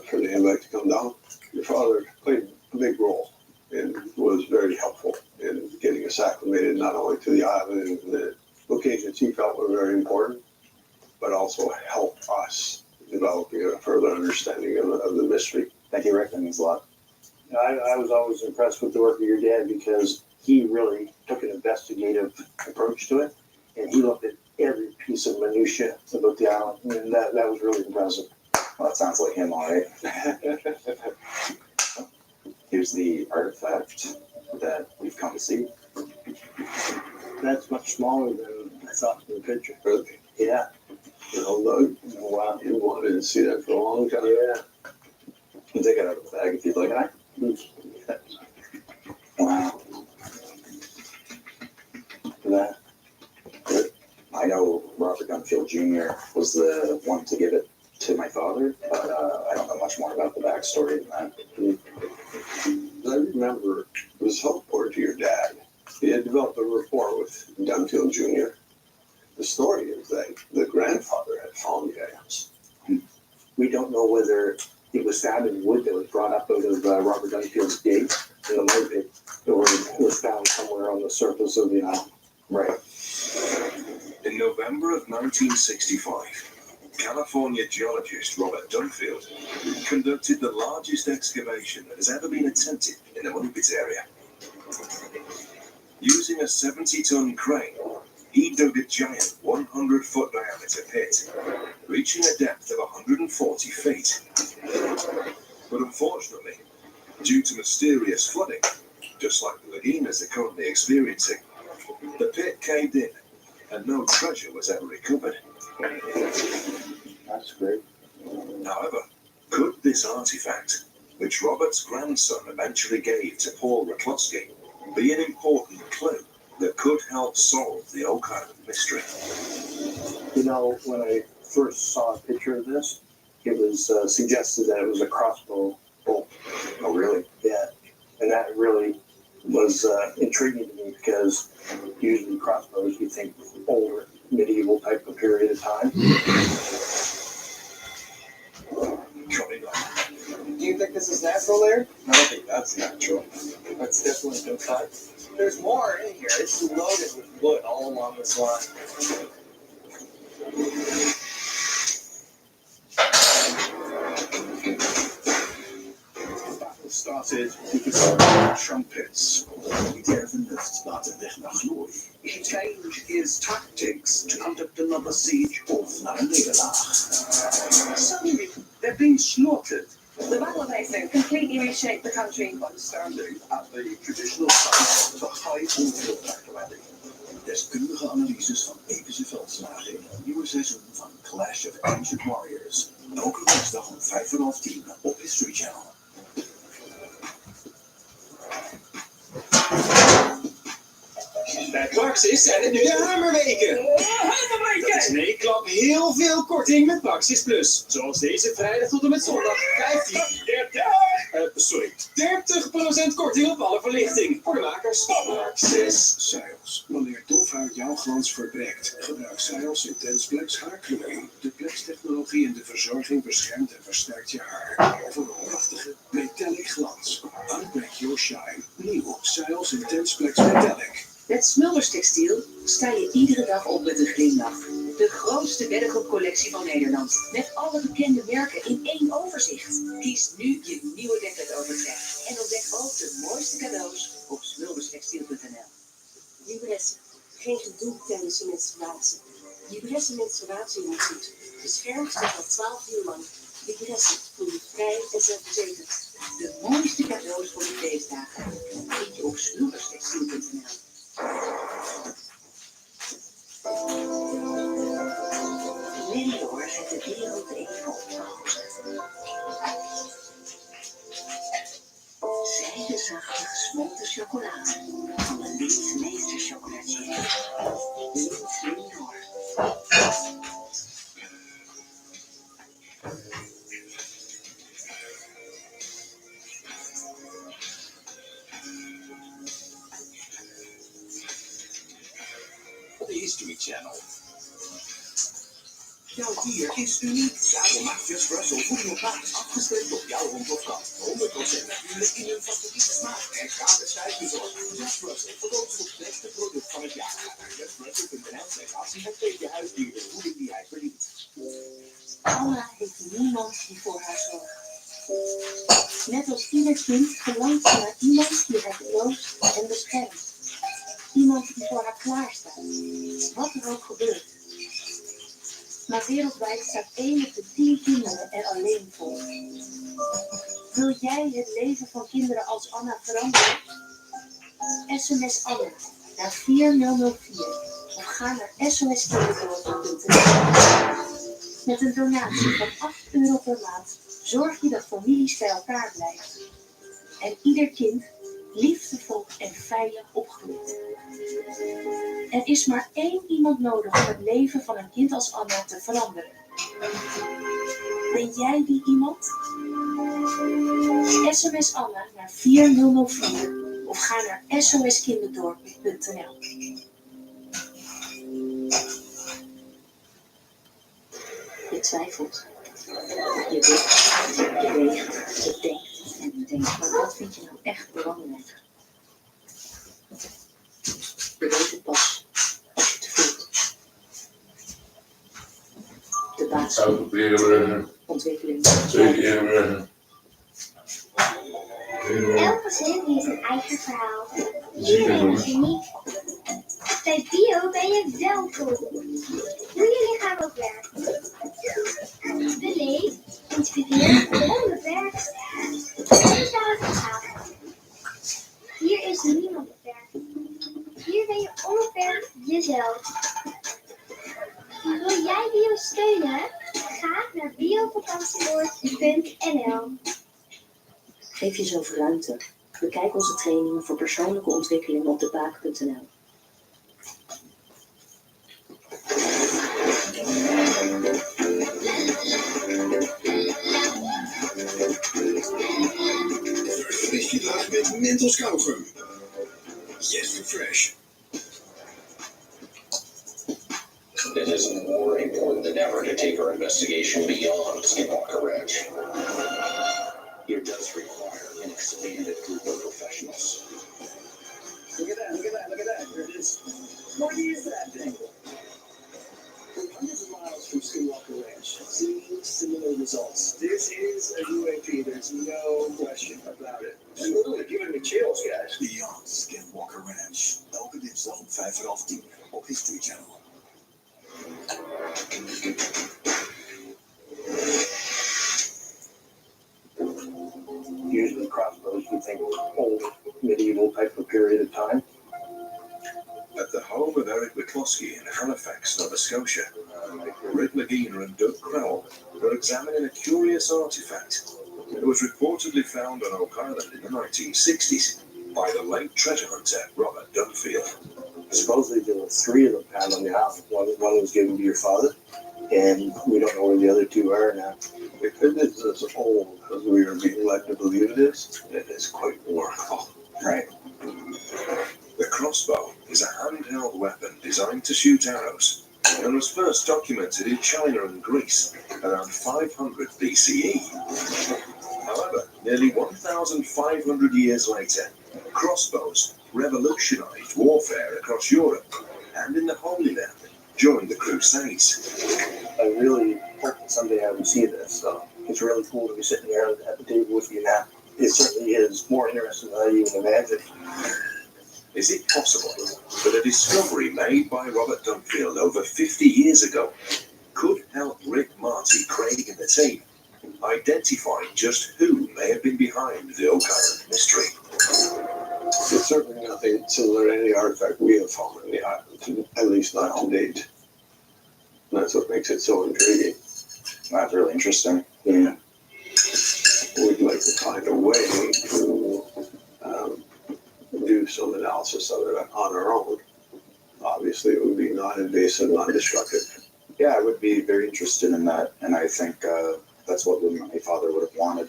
S9: for the invite to come down. Your father played a big role and was very helpful in getting us acclimated not only to the island and the locations he felt were very important, but also help us developing a further understanding of the mystery.
S10: Thank you, Rick. That means a lot. I was always impressed with the work of your dad because he really took an investigative approach to it, and he looked at every piece of minutia about the island, and that was really impressive. Well, that sounds like him, all right. Here's the artifact that we've come to see.
S14: That's much smaller than I thought in the picture.
S9: Really?
S14: Yeah.
S9: You know, Doug, wow, you wanted to see that for a long time.
S14: Yeah.
S10: You can take it out of the bag if you'd like. Wow. That. I know Robert Dunfield Jr. was the one to give it to my father, but I don't know much more about the backstory than that.
S9: I remember it was helpful to your dad. He had developed a rapport with Dunfield Jr. The story is that the grandfather had found the items.
S10: We don't know whether it was found in wood that was brought up out of Robert Dunfield's gate in the mud pit, or it was found somewhere on the surface of the island. Right.
S8: In November of 1965, California geologist Robert Dunfield conducted the largest excavation that has ever been attempted in the Muddy Pit area. Using a 70-ton crane, he dug a giant 100-foot diameter pit, reaching a depth of 140 feet. But unfortunately, due to mysterious flooding, just like the lagunas are currently experiencing, the pit caved in and no treasure was ever recovered.
S10: That's great.
S8: However, could this artifact, which Robert's grandson eventually gave to Paul Raklowski, be an important clue that could help solve the Oak Island mystery?
S10: You know, when I first saw a picture of this, it was suggested that it was a crossbow bolt.
S9: Oh, really?
S10: Yeah. And that really was intriguing to me because usually crossbows, you think older, medieval type of period of time.
S18: Do you think this is natural there?
S9: I don't think that's natural.
S18: That's definitely no cut. There's more in here. It's loaded with wood all along this line.
S19: Started because trumpets. Die derde lucht laten weg naar glorie. Change is tactics to conduct another siege of naar een nederlaag. Suddenly, they're being slaughtered.
S20: The battle have completely reshaped the country.
S19: Standing at the traditional site of a high on-field battle rally. Deskundige analyses van epische veldslagen in het nieuwe seizoen van Clash of Ancient Warriors. Elke woensdag om 5:30 op History Channel.
S2: Bij Praxis zijn het nu de hamerweken. Dat is nee, klap heel veel korting met Praxis Plus. Zoals deze vrijdag tot en met zondag 30% korting op alle verlichting. Voor de makers.
S19: Praxis Sales. Wanneer dofhuid jouw glans verbrekt, gebruik Sales Intensplex haarkleuring. De Plex-technologie in de verzorging beschermt en versterkt je haar. Voor een prachtige metallic glans. Unbreak your shine. Nieuw Sales Intensplex Metallic.
S21: Met Smulders Textiel sta je iedere dag op met een glimlach. De grootste beddengoedcollectie van Nederland. Met alle bekende merken in één overzicht. Kies nu je nieuwe dekbedovertrek. En ontdek ook de mooiste cadeaus op smulderstextiel.nl.
S16: Libresse. Geen gedoe tijdens je menstruatie. Libresse menstruatieondergoed. Beschermd tot 12 uur lang. Libresse voel je vrij en zelfverzekerd.
S21: De mooiste cadeaus voor de feestdagen. Vind je op smulderstextiel.nl. Lindor heeft de wereld even op de hoogte gezet. Zijdezachte gesmolten chocolade van de Lindt Meester chocolatier. Lindt Lindor.
S19: Channel. Jouw dier is uniek. Daarom maakt Just Brussel voeding op maat afgestemd op jouw hond of kat. 100% natuurlijk in hun favoriete smaak en gratis thuisbezorgd. Just Brussel, verkocht voor het beste product van het jaar. Ga naar justbrussel.nl/actie en geef je huisdier de voeding die hij verdient.
S16: Anna heeft niemand die voor haar zorgt. Net als ieder kind verlangt ze naar iemand die haar troost en beschermt. Iemand die voor haar klaarstaat, wat er ook gebeurt. Maar wereldwijd staat 1 op de 10 kinderen er alleen voor. Wil jij het leven van kinderen als Anna veranderen? SMS Anna naar 4004 of ga naar soskinderdorp.nl. Met een donatie van €8 per maand zorg je dat families bij elkaar blijven. En ieder kind liefdevol en veilig opgroeit. Er is maar 1 iemand nodig om het leven van een kind als Anna te veranderen. Ben jij die iemand? SMS Anna naar 4004 of ga naar soskinderdorp.nl. Je twijfelt. Je wilt, je weegt, je denkt en je denkt, maar wat vind je nou echt belangrijk? Je weet het pas als je het voelt. De basis. Ontwikkeling.
S3: Elke zin heeft een eigen verhaal. Iedereen is uniek. Bij Bio ben je welkom. Hoe je lichaam ook werkt. Beleef, inspireer, onbeperkt. Hier zou het gaan. Hier is niemand beperkt. Hier ben je onbeperkt jezelf. Wil jij Bio steunen? Ga naar biovakantieoord.nl.
S16: Geef jezelf ruimte. Bekijk onze trainingen voor persoonlijke ontwikkeling op debaak.nl.
S19: Verfris je dag met Mentos kauwgum. Yes, refresh.
S22: It is more important than ever to take our investigation beyond Skinwalker Ranch. It does require an expanded group of professionals.
S4: Look at that, look at that, look at that. There it is. What is that thing? We're hundreds of miles from Skinwalker Ranch, seeing similar results. This is a UAP, there's no question about it. It's literally giving me chills, guys.
S19: Beyond Skinwalker Ranch. Elke dinsdag om 5:30 op History Channel.
S10: Usually crossbows, we think old medieval type of period of time.
S8: At the home of Eric McCloskey in Halifax, Nova Scotia, Rick McGeener and Doug Crowell were examining a curious artifact. It was reportedly found on Oak Island in the 1960s by the late treasure hunter Robert Dunfield.
S10: Supposedly there were 3 of them found on the island. One was given to your father, and we don't know where the other 2 are now.
S9: If it is as old as we are being led to believe it is quite remarkable.
S10: Right.
S8: The crossbow is a handheld weapon designed to shoot arrows and was first documented in China and Greece around 500 BCE. However, nearly 1,500 years later, crossbows revolutionized warfare across Europe and in the Holy Land during the Crusades.
S10: I really hope that someday I will see this. It's really cool to be sitting here at the table with you now. It certainly is more interesting than I even imagined.
S8: Is it possible that a discovery made by Robert Dunfield over 50 years ago could help Rick, Marty, Craig and the team identify just who may have been behind the Oak Island mystery?
S9: It's certainly nothing similar to any artifact we have found in the island, at least not to date. And that's what makes it so intriguing.
S10: That's really interesting.
S9: Yeah. We'd like to find a way to do some analysis of it on our own. Obviously, it would be non-invasive, non-destructive.
S10: Yeah, I would be very interested in that, and I think that's what my father would have wanted.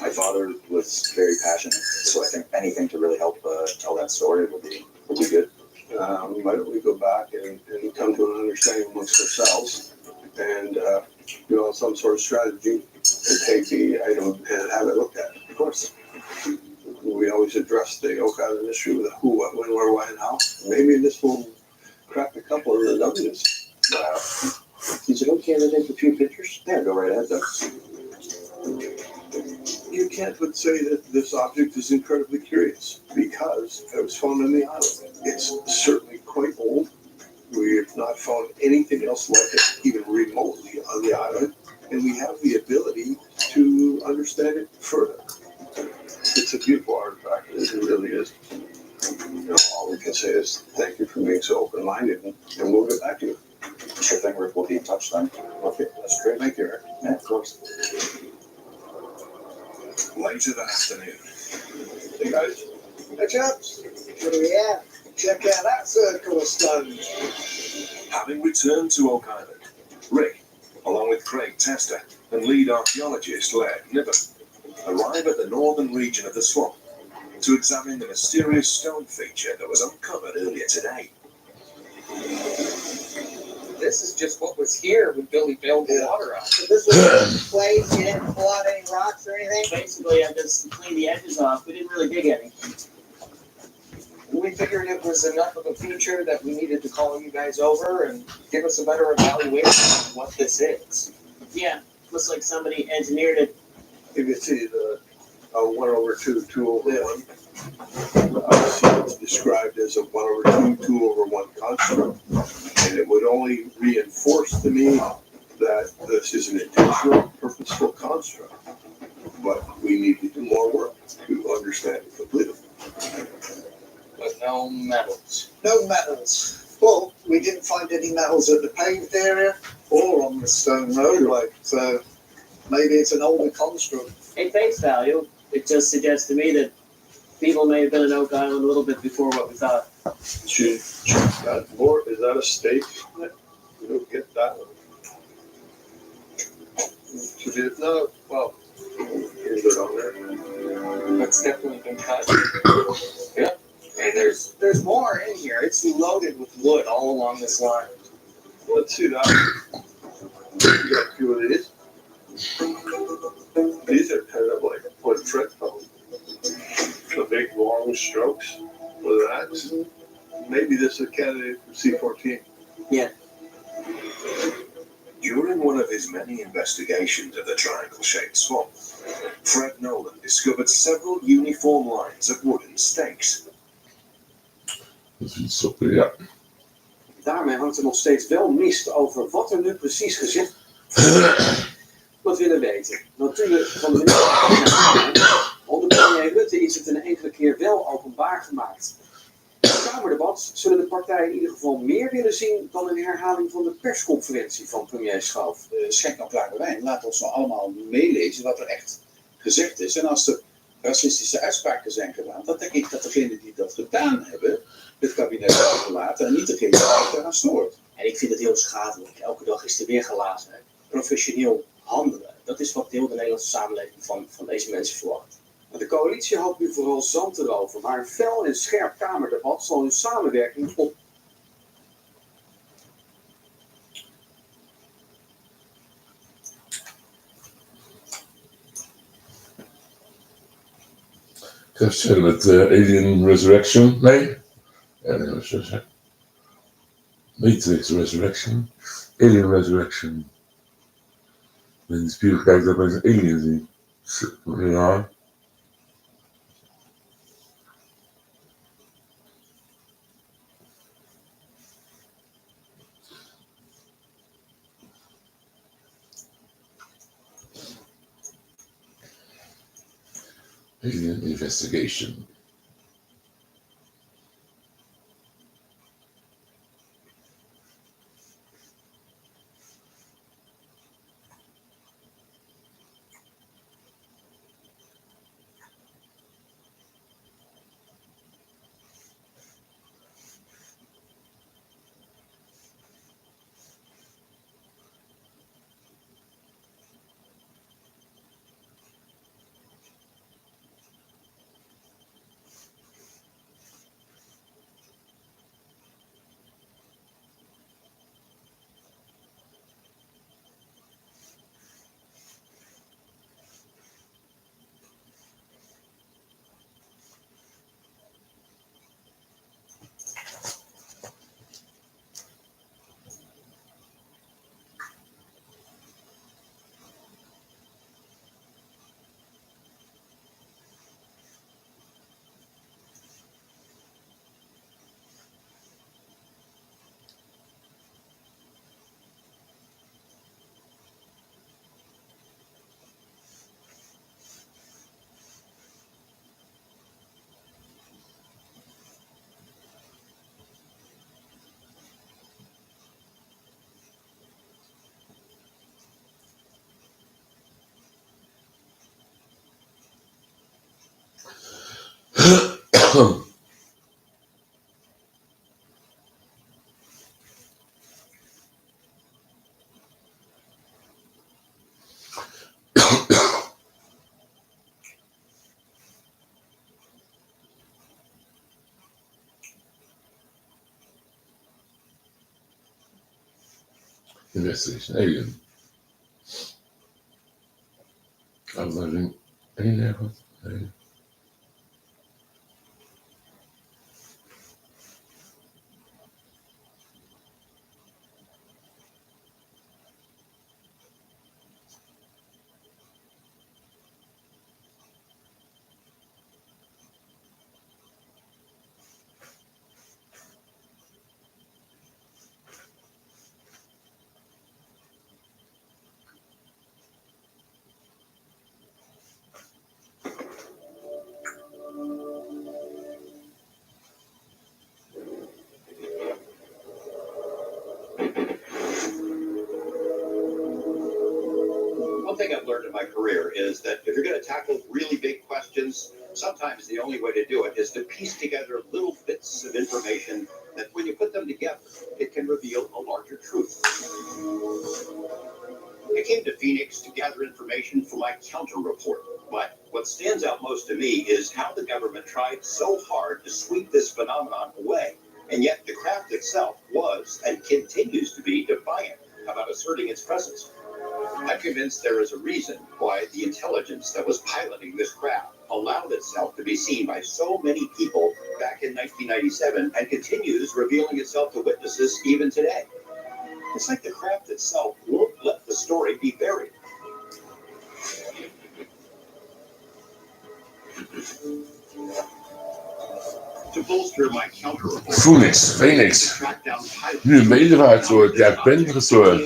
S10: My father was very passionate, so I think anything to really help tell that story would be good.
S9: Why don't we go back and come to an understanding amongst ourselves and develop some sort of strategy and take the item and have it looked at? Of course. We always address the Oak Island issue with who, what, when, where, why, and how. Maybe this will crack a couple of the W's. Is it okay to take a few pictures? Yeah, go right ahead, Doug. You can't but say that this object is incredibly curious because it was found on the island. It's certainly quite old. We have not found anything else like it, even remotely, on the island, and we have the ability to understand it further. It's a beautiful artifact, it really is. All we can say is thank you for being so open-minded, and we'll get back to you. Sure thing, Rick. We'll be in touch then. Okay, that's great. Thank you, Rick. Yeah, of course.
S8: Later that afternoon.
S9: Hey, guys.
S13: Hey, chaps. What do we have? Check out that circle of stones.
S8: Having returned to Oak Island, Rick, along with Craig Tester and lead archaeologist Laird Niven, arrive at the northern region of the swamp to examine the mysterious stone feature that was uncovered earlier today.
S18: This is just what was here when Billy bailed the water out.
S11: So this was place, you didn't pull out any rocks or anything?
S17: Basically, I just cleaned the edges off. We didn't really dig any.
S18: We figured it was enough of a feature that we needed to call you guys over and give us a better evaluation of what this is.
S17: Yeah, looks like somebody engineered it.
S9: You can see the 1/2, 2/1. Obviously, it's described as a 1/2, 2/1 construct, and it would only reinforce to me that this is an intentional, purposeful construct. But we need to do more work to understand it completely.
S18: But no metals.
S13: No metals. Well, we didn't find any metals at the paved area or on the stone roadway, so maybe it's an older construct.
S17: At face value, it just suggests to me that people may have been in Oak Island a little bit before what we thought.
S9: Should that more? Is that a stake? You don't get that one. Should it? No. Well, here's it on there.
S18: That's definitely been cut. Yeah. And there's more in here. It's loaded with wood all along this line.
S9: Let's see that. You got a few of these. These are kind of like what Fred called the big long strokes with an axe. Maybe this is a candidate for C14.
S17: Yeah.
S8: During one of his many investigations of the triangle-shaped swamp, Fred Nolan discovered several uniform lines of wooden stakes.
S1: Dat is iets op, ja.
S5: Daarmee hangt er nog steeds wel mist over wat er nu precies gezegd wat willen weten. Natuurlijk van de minister. Onder premier Rutte is het een enkele keer wel openbaar gemaakt. In het Kamerdebat zullen de partijen in ieder geval meer willen zien dan een herhaling van de persconferentie van premier Schoof.
S6: Schenk nou klaar bij wijn. Laat ons nou allemaal meelezen wat er echt gezegd is. En als er racistische uitspraken zijn gedaan, dan denk ik dat degenen die dat gedaan hebben, het kabinet hebben verlaten en niet degene die eraan stoort.
S17: En ik vind het heel schadelijk. Elke dag is er weer glazen. Professioneel handelen. Dat is wat heel de Nederlandse samenleving van deze mensen verwacht.
S5: De coalitie hoopt nu vooral zand erover, maar een fel en scherp Kamerdebat zal hun samenwerking op.
S1: Ik ga verder met Alien Resurrection. Nee. Matrix Resurrection. Alien Resurrection. In de spiegel kijkt dat mensen een alien zien. Ja. Alien investigation. Investigation Alien. Aflevering 31. Nee.
S22: One thing I've learned in my career is that if you're going to tackle really big questions, sometimes the only way to do it is to piece together little bits of information that when you put them together, it can reveal a larger truth. I came to Phoenix to gather information for my counter report, but what stands out most to me is how the government tried so hard to sweep this phenomenon away, and yet the craft itself was and continues to be defiant about asserting its presence. I'm convinced there is a reason why the intelligence that was piloting this craft allowed itself to be seen by so many people back in 1997 and continues revealing itself to witnesses even today. It's like the craft itself won't let the story be buried. To bolster my counter report,
S1: Phoenix. Nu een medewaard soort. Ja, pendere soort.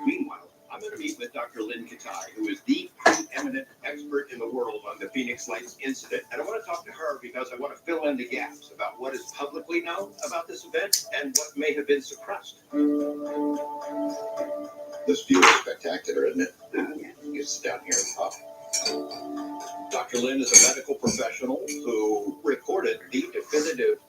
S22: Meanwhile, I'm going to meet with Dr. Lynn Katai, who is the preeminent expert in the world on the Phoenix Lights incident. And I want to talk to her because I want to fill in the gaps about what is publicly known about this event and what may have been suppressed. This view is spectacular, isn't it? You can sit down here and talk. Dr. Lynn is a medical professional who recorded the definitive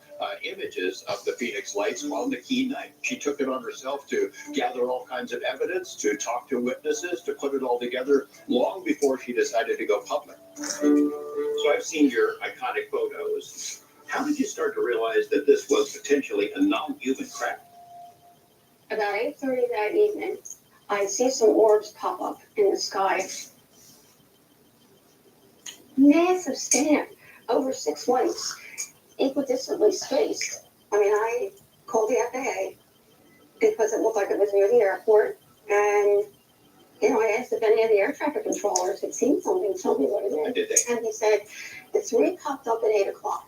S22: images of the Phoenix Lights on the key night. She took it on herself to gather all kinds of evidence, to talk to witnesses, to put it all together long before she decided to go public. So I've seen your iconic photos. How did you start to realize that this was potentially a non-human craft?
S7: About 8:30 that evening, I see some orbs pop up in the sky. Massive span, over 6 lights, equidistantly spaced. I mean, I called the FAA because it looked like it was near the airport, and I asked if any of the air traffic controllers had seen something, tell me what it is.
S22: Did they?
S7: And he said, the 3 popped up at 8 o'clock.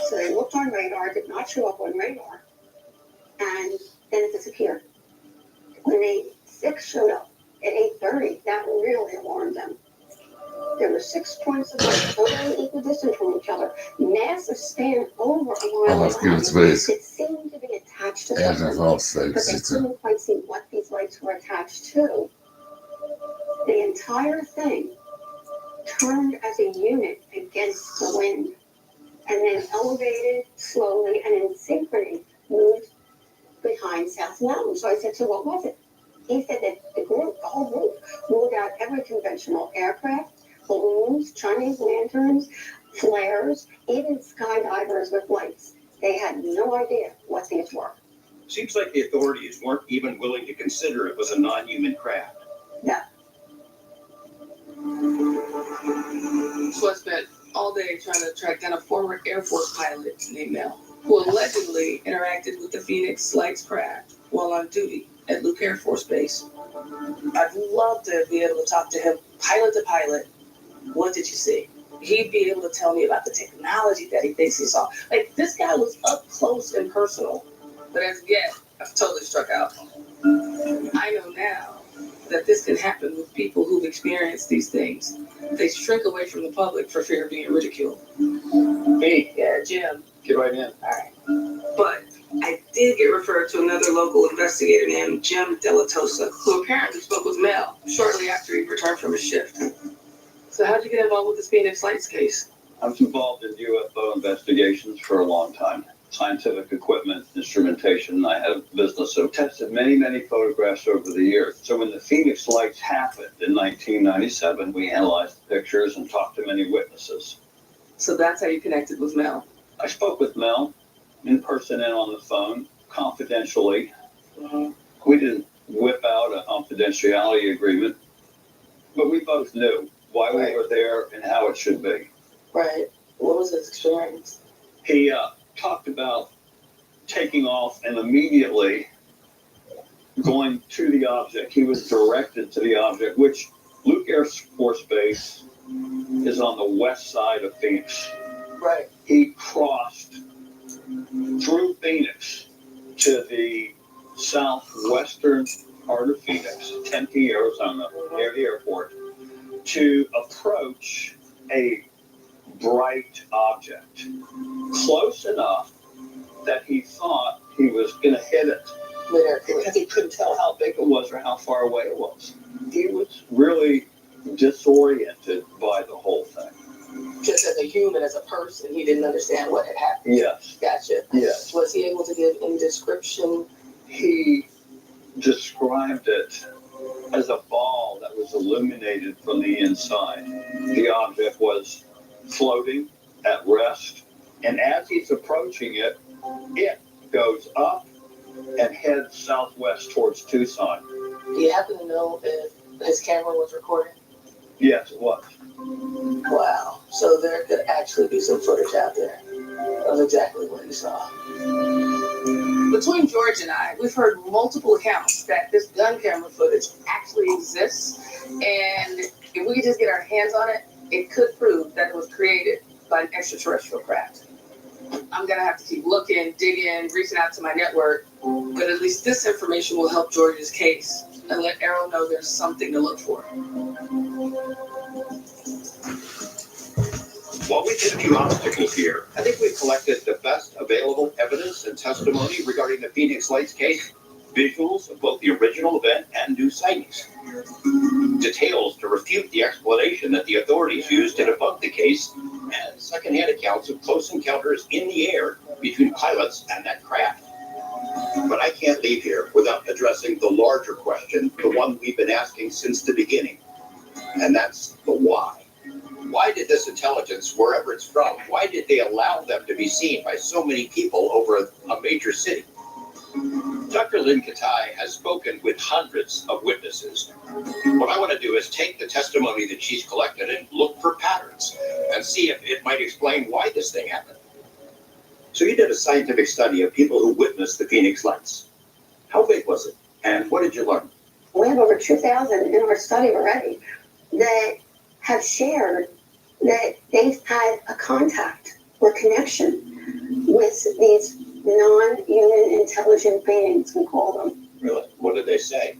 S7: So they looked on radar, did not show up on radar, and then it disappeared. When 6 showed up at 8:30, that really alarmed them. There were 6 points of light totally equidistant from each other. Massive span over a mile. It seemed to be attached to something, but they couldn't quite see what these lights were attached to. The entire thing turned as a unit against the wind, and then elevated slowly and in synchrony moved behind South Mountain. So I said, so what was it? He said that the whole group, ruled out every conventional aircraft, balloons, Chinese lanterns, flares, even skydivers with lights. They had no idea what these were.
S22: Seems like the authorities weren't even willing to consider it was a non-human craft.
S7: No.
S12: So I spent all day trying to track down a former Air Force pilot named Mel, who allegedly interacted with the Phoenix Lights craft while on duty at Luke Air Force Base. I'd love to be able to talk to him pilot to pilot. What did you see? He'd be able to tell me about the technology that he thinks he saw. Like, this guy was up close and personal. But as yet, I've totally struck out. I know now that this can happen with people who've experienced these things. They shrink away from the public for fear of being ridiculed.
S5: Me?
S12: Yeah, Jim.
S5: Get right in.
S12: All right. But I did get referred to another local investigator named Jim Delatosa, who apparently spoke with Mel shortly after he returned from his shift. So how'd you get involved with this Phoenix Lights case?
S22: I was involved in UFO investigations for a long time. Scientific equipment, instrumentation. I had a business, so tested many, many photographs over the years. So when the Phoenix Lights happened in 1997, we analyzed the pictures and talked to many witnesses.
S12: So that's how you connected with Mel.
S22: I spoke with Mel in person and on the phone, confidentially. We didn't whip out a confidentiality agreement, but we both knew why we were there and how it should be.
S12: Right. What was his experience?
S22: He talked about taking off and immediately going to the object. He was directed to the object, which Luke Air Force Base is on the west side of Phoenix.
S12: Right.
S22: He crossed through Phoenix to the southwestern part of Phoenix, Tempe, Arizona, near the airport, to approach a bright object, close enough that he thought he was going to hit it, because he couldn't tell how big it was or how far away it was. He was really disoriented by the whole thing.
S12: Just as a human, as a person, he didn't understand what had happened.
S22: Yes.
S12: Gotcha.
S22: Yes.
S12: Was he able to give any description?
S22: He described it as a ball that was illuminated from the inside. The object was floating at rest, and as he's approaching it, it goes up and heads southwest towards Tucson.
S12: Do you happen to know if his camera was recording?
S22: Yes, it was.
S12: Wow. So there could actually be some footage out there of exactly what he saw. Between George and I, we've heard multiple accounts that this gun camera footage actually exists, and if we could just get our hands on it, it could prove that it was created by an extraterrestrial craft. I'm gonna have to keep looking, digging, reaching out to my network, but at least this information will help George's case and let Errol know there's something to look for.
S22: While we hit a few obstacles here, I think we've collected the best available evidence and testimony regarding the Phoenix Lights case, visuals of both the original event and new sightings, details to refute the explanation that the authorities used to debunk the case, and secondhand accounts of close encounters in the air between pilots and that craft. But I can't leave here without addressing the larger question, the one we've been asking since the beginning, and that's the why. Why did this intelligence, wherever it's from, why did they allow them to be seen by so many people over a major city? Dr. Lynn Katai has spoken with hundreds of witnesses. What I want to do is take the testimony that she's collected and look for patterns and see if it might explain why this thing happened. So you did a scientific study of people who witnessed the Phoenix Lights. How big was it, and what did you learn?
S7: We have over 2,000 in our study already that have shared that they've had a contact or connection with these non-human intelligent beings, we call them.
S22: Really? What did they say?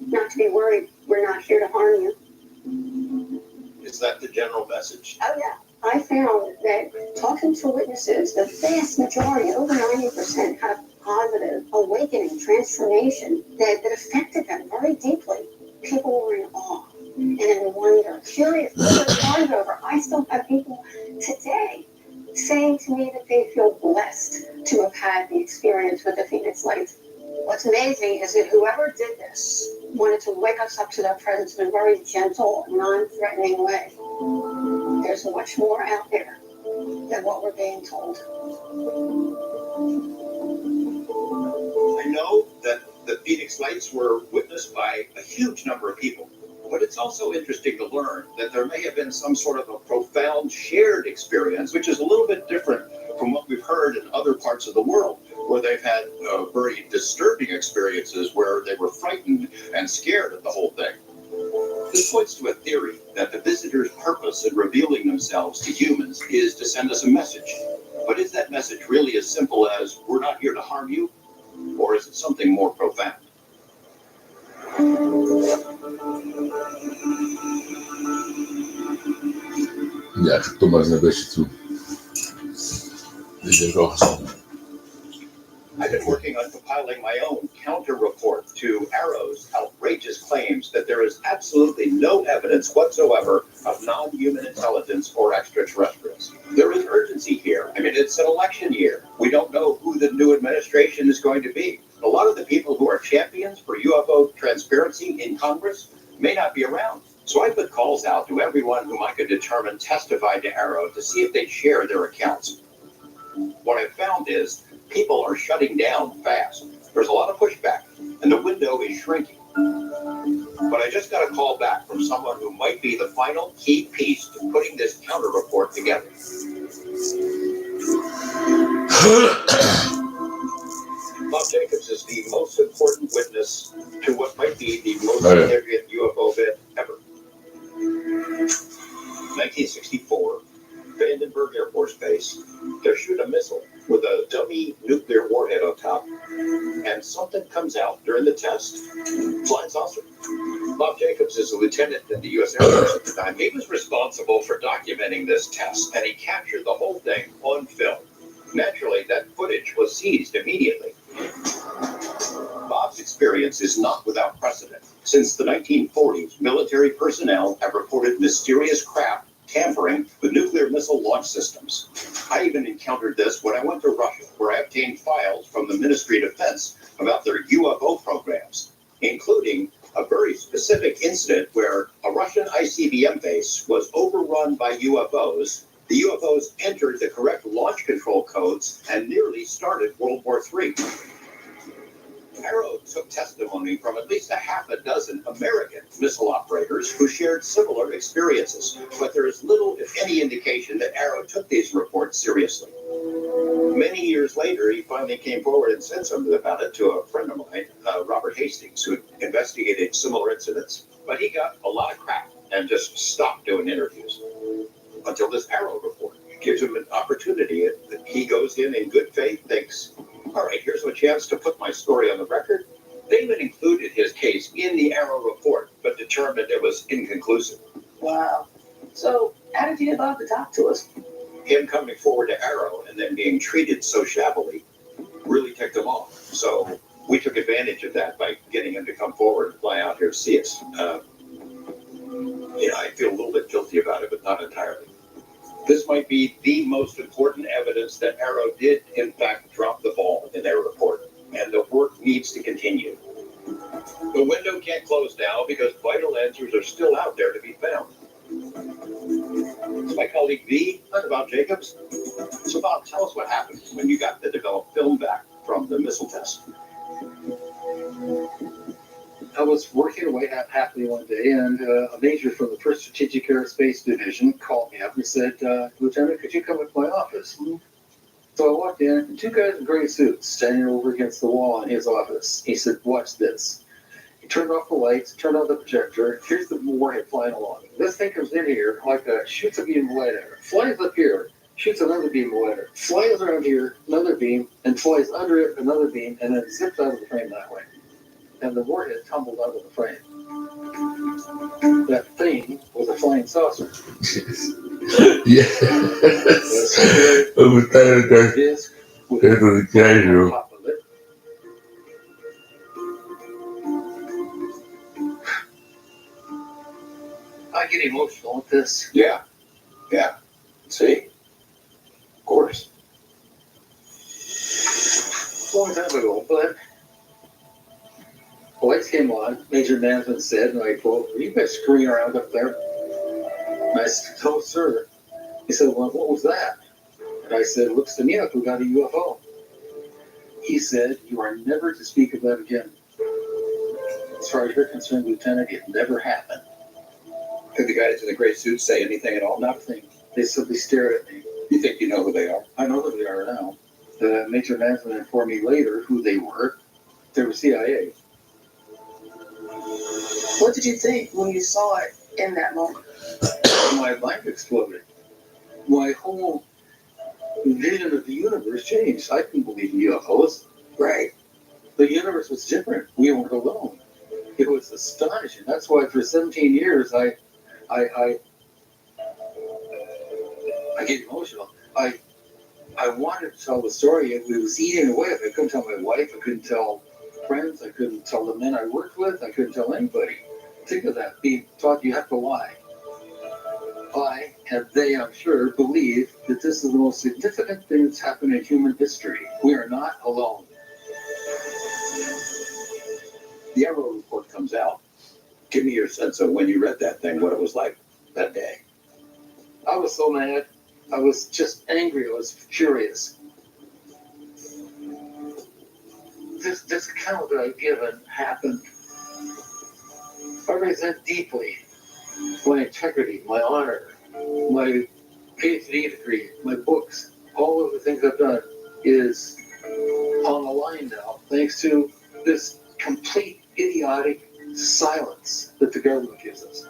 S7: Not to be worried, we're not here to harm you.
S22: Is that the general message?
S7: Oh yeah, I found that talking to witnesses, the vast majority, over 90%, had a positive awakening, transformation that affected them very deeply. People were in awe and in wonder, curious what their lives over. I still have people today saying to me that they feel blessed to have had the experience with the Phoenix Lights. What's amazing is that whoever did this wanted to wake us up to their presence in a very gentle, non-threatening way. There's much more out there than what we're being told.
S22: I know that the Phoenix Lights were witnessed by a huge number of people, but it's also interesting to learn that there may have been some sort of a profound shared experience, which is a little bit different from what we've heard in other parts of the world, where they've had very disturbing experiences where they were frightened and scared of the whole thing. This points to a theory that the visitors' purpose in revealing themselves to humans is to send us a message. But is that message really as simple as, we're not here to harm you? Or is it something more profound?
S1: Ja, ik ga toch maar eens naar het busje toe. Dit heb ik al gezien.
S22: I've been working on compiling my own counter report to Arrow's outrageous outrageous claims that there is absolutely no evidence whatsoever of non-human intelligence or extraterrestrials. There is urgency here. I mean, it's an election year. We don't know who the new administration is going to be. A lot of the people who are champions for UFO transparency in Congress may not be around. So I put calls out to everyone whom I could determine testified to Arrow to see if they'd share their accounts. What I've found is people are shutting down fast. There's a lot of pushback, and the window is shrinking. But I just got a call back from someone who might be the final key piece to putting this counter report together. Bob Jacobs is the most important witness to what might be the most significant UFO event ever. 1964, Vandenberg Air Force Base. They're shooting a missile with a dummy nuclear warhead on top, and something comes out during the test. Flying saucer. Bob Jacobs is a lieutenant in the U.S. Air Force at the time. He was responsible for documenting this test, and he captured the whole thing on film. Naturally, that footage was seized immediately. Bob's experience is not without precedent. Since the 1940s, military personnel have reported mysterious craft tampering with nuclear missile launch systems. I even encountered this when I went to Russia, where I obtained files from the Ministry of Defense about their UFO programs, including a very specific incident where a Russian ICBM base was overrun by UFOs. The UFOs entered the correct launch control codes and nearly started World War III. Arrow took testimony from at least a half a dozen American missile operators who shared similar experiences, but there is little, if any, indication that Arrow took these reports seriously. Many years later, he finally came forward and said something about it to a friend of mine, Robert Hastings, who investigated similar incidents, but he got a lot of crap and just stopped doing interviews until this Arrow report gives him an opportunity. He goes in good faith, thinks, all right, here's a chance to put my story on the record. They even included his case in the Arrow report, but determined it was inconclusive.
S14: Wow. So, how did you get Bob to talk to us?
S22: Him coming forward to Arrow and then being treated so shabbily really ticked him off. So we took advantage of that by getting him to come forward and fly out here to see us. I feel a little bit guilty about it, but not entirely. This might be the most important evidence that Arrow did, in fact, drop the ball in their report, and the work needs to continue. The window can't close now because vital answers are still out there to be found. My colleague V, about Jacobs. So Bob, tell us what happened when you got the developed film back from the missile test.
S15: I was working away happily one day, and a major from the 1st Strategic Aerospace Division called me up and said, Lieutenant, could you come into my office? So I walked in, and two guys in gray suits standing over against the wall in his office. He said, watch this. He turned off the lights, turned on the projector. Here's the warhead flying along. This thing comes in here, shoots a beam of light at it, flies up here, shoots another beam of light at it, flies around here, another beam, and flies under it, another beam, and then zips out of the frame that way. And the warhead tumbled out of the frame. That thing was a flying saucer.
S1: Ja. Overtuigend dat het krijgen, joh.
S15: I get emotional with this.
S22: Yeah. See? Of course.
S15: A long time ago, but the lights came on, Major Management said, and I quote, are you guys screwing around up there? And I said, no, sir. He said, well, what was that? And I said, looks to me like we got a UFO. He said, you are never to speak of that again. As far as you're concerned, Lieutenant, it never happened.
S22: Did the guys in the gray suits say anything at all?
S15: Nothing. They simply stared at me.
S22: You think you know who they are?
S15: I know who they are now. The Major Management informed me later who they were. They were CIA.
S14: What did you think when you saw it in that moment?
S15: My mind exploded. My whole vision of the universe changed. I couldn't believe in UFOs.
S14: Right.
S15: The universe was different. We weren't alone. It was astonishing. That's why for 17 years I get emotional. I wanted to tell the story. It was eating away. If I couldn't tell my wife, I couldn't tell friends. I couldn't tell the men I worked with. I couldn't tell anybody. Think of that, being taught you have to lie. I, and they, I'm sure, believe that this is the most significant thing that's happened in human history. We are not alone.
S22: The Arrow report comes out. Give me your sense of when you read that thing, what it was like that day.
S15: I was so mad. I was just angry. I was furious. This account that I've given happened. I resent deeply my integrity, my honor, my PhD degree, my books, all of the things I've done is on the line now, thanks to this complete idiotic silence that the government gives us.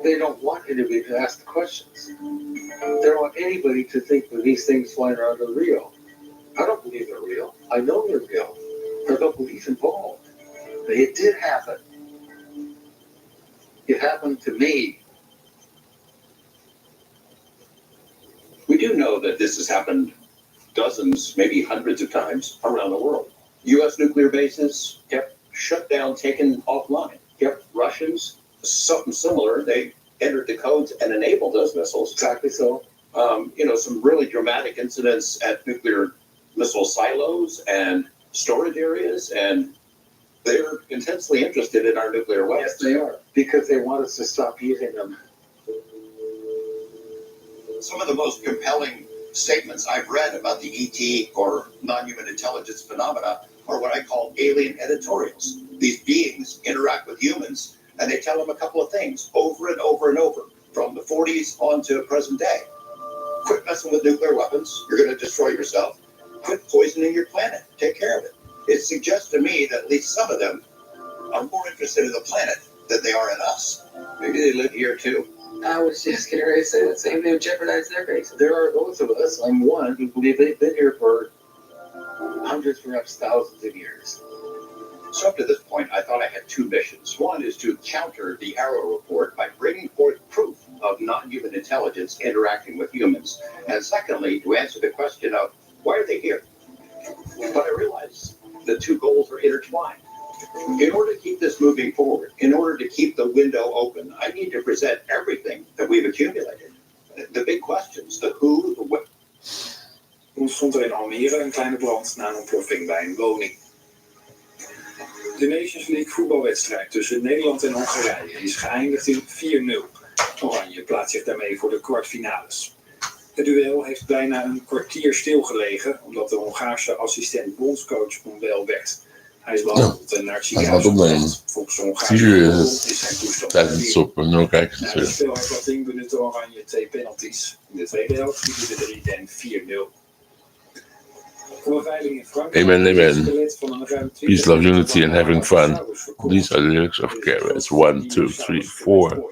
S15: They don't want anybody to ask the questions. They don't want anybody to think that these things flying around are real. I don't believe they're real. I know they're real. I don't believe involved. But it did happen. It happened to me.
S22: We do know that this has happened dozens, maybe hundreds of times around the world. U.S. nuclear bases kept shut down, taken offline. Yep, Russians, something similar. They entered the codes and enabled those missiles.
S15: Exactly so.
S22: Some really dramatic incidents at nuclear missile silos and storage areas, and they're intensely interested in our nuclear weapons.
S15: Yes, they are, because they want us to stop using them.
S22: Some of the most compelling statements I've read about the ET or non-human intelligence phenomena are what I call alien editorials. These beings interact with humans, and they tell them a couple of things over and over and over, from the 40s on to present day. Quit messing with nuclear weapons. You're going to destroy yourself. Quit poisoning your planet. Take care of it. It suggests to me that at least some of them are more interested in the planet than they are in us. Maybe they live here too.
S14: I was just getting ready to say that same. They would jeopardize their bases.
S15: There are those of us, I'm one, who believe they've been here for hundreds, perhaps thousands of years.
S22: So up to this point, I thought I had two missions. One is to counter the Arrow report by bringing forth proof of non-human intelligence interacting with humans. And secondly, to answer the question of, why are they here? But I realized the two goals are intertwined. In order to keep this moving forward, in order to keep the window open, I need to present everything that we've accumulated. The big questions, the who, the what.
S2: Ontstond er in Almere een kleine brand na een ontploffing bij een woning. De Nations League voetbalwedstrijd tussen Nederland en Hongarije is geëindigd in 4-0. Oranje plaatst zich daarmee voor de kwartfinales. Het duel heeft bijna een kwartier stilgelegen, omdat de Hongaarse assistent bondscoach onwel werd. Hij is behandeld en naar het ziekenhuis gebracht. Volgens de Hongaarse is zijn toestand stabiel. Na de spelhervatting benutte Oranje 2 penalties. In de tweede helft liepen de 3 en 4-0. Voor een veiling in Frankrijk
S1: Amen,
S2: is het
S1: amen.
S2: skelet van een ruim 20
S1: Peace, love, unity, and having fun.
S2: dinosaurus verkocht.
S1: These are the lyrics of Carrots 1, 2, 3, 4.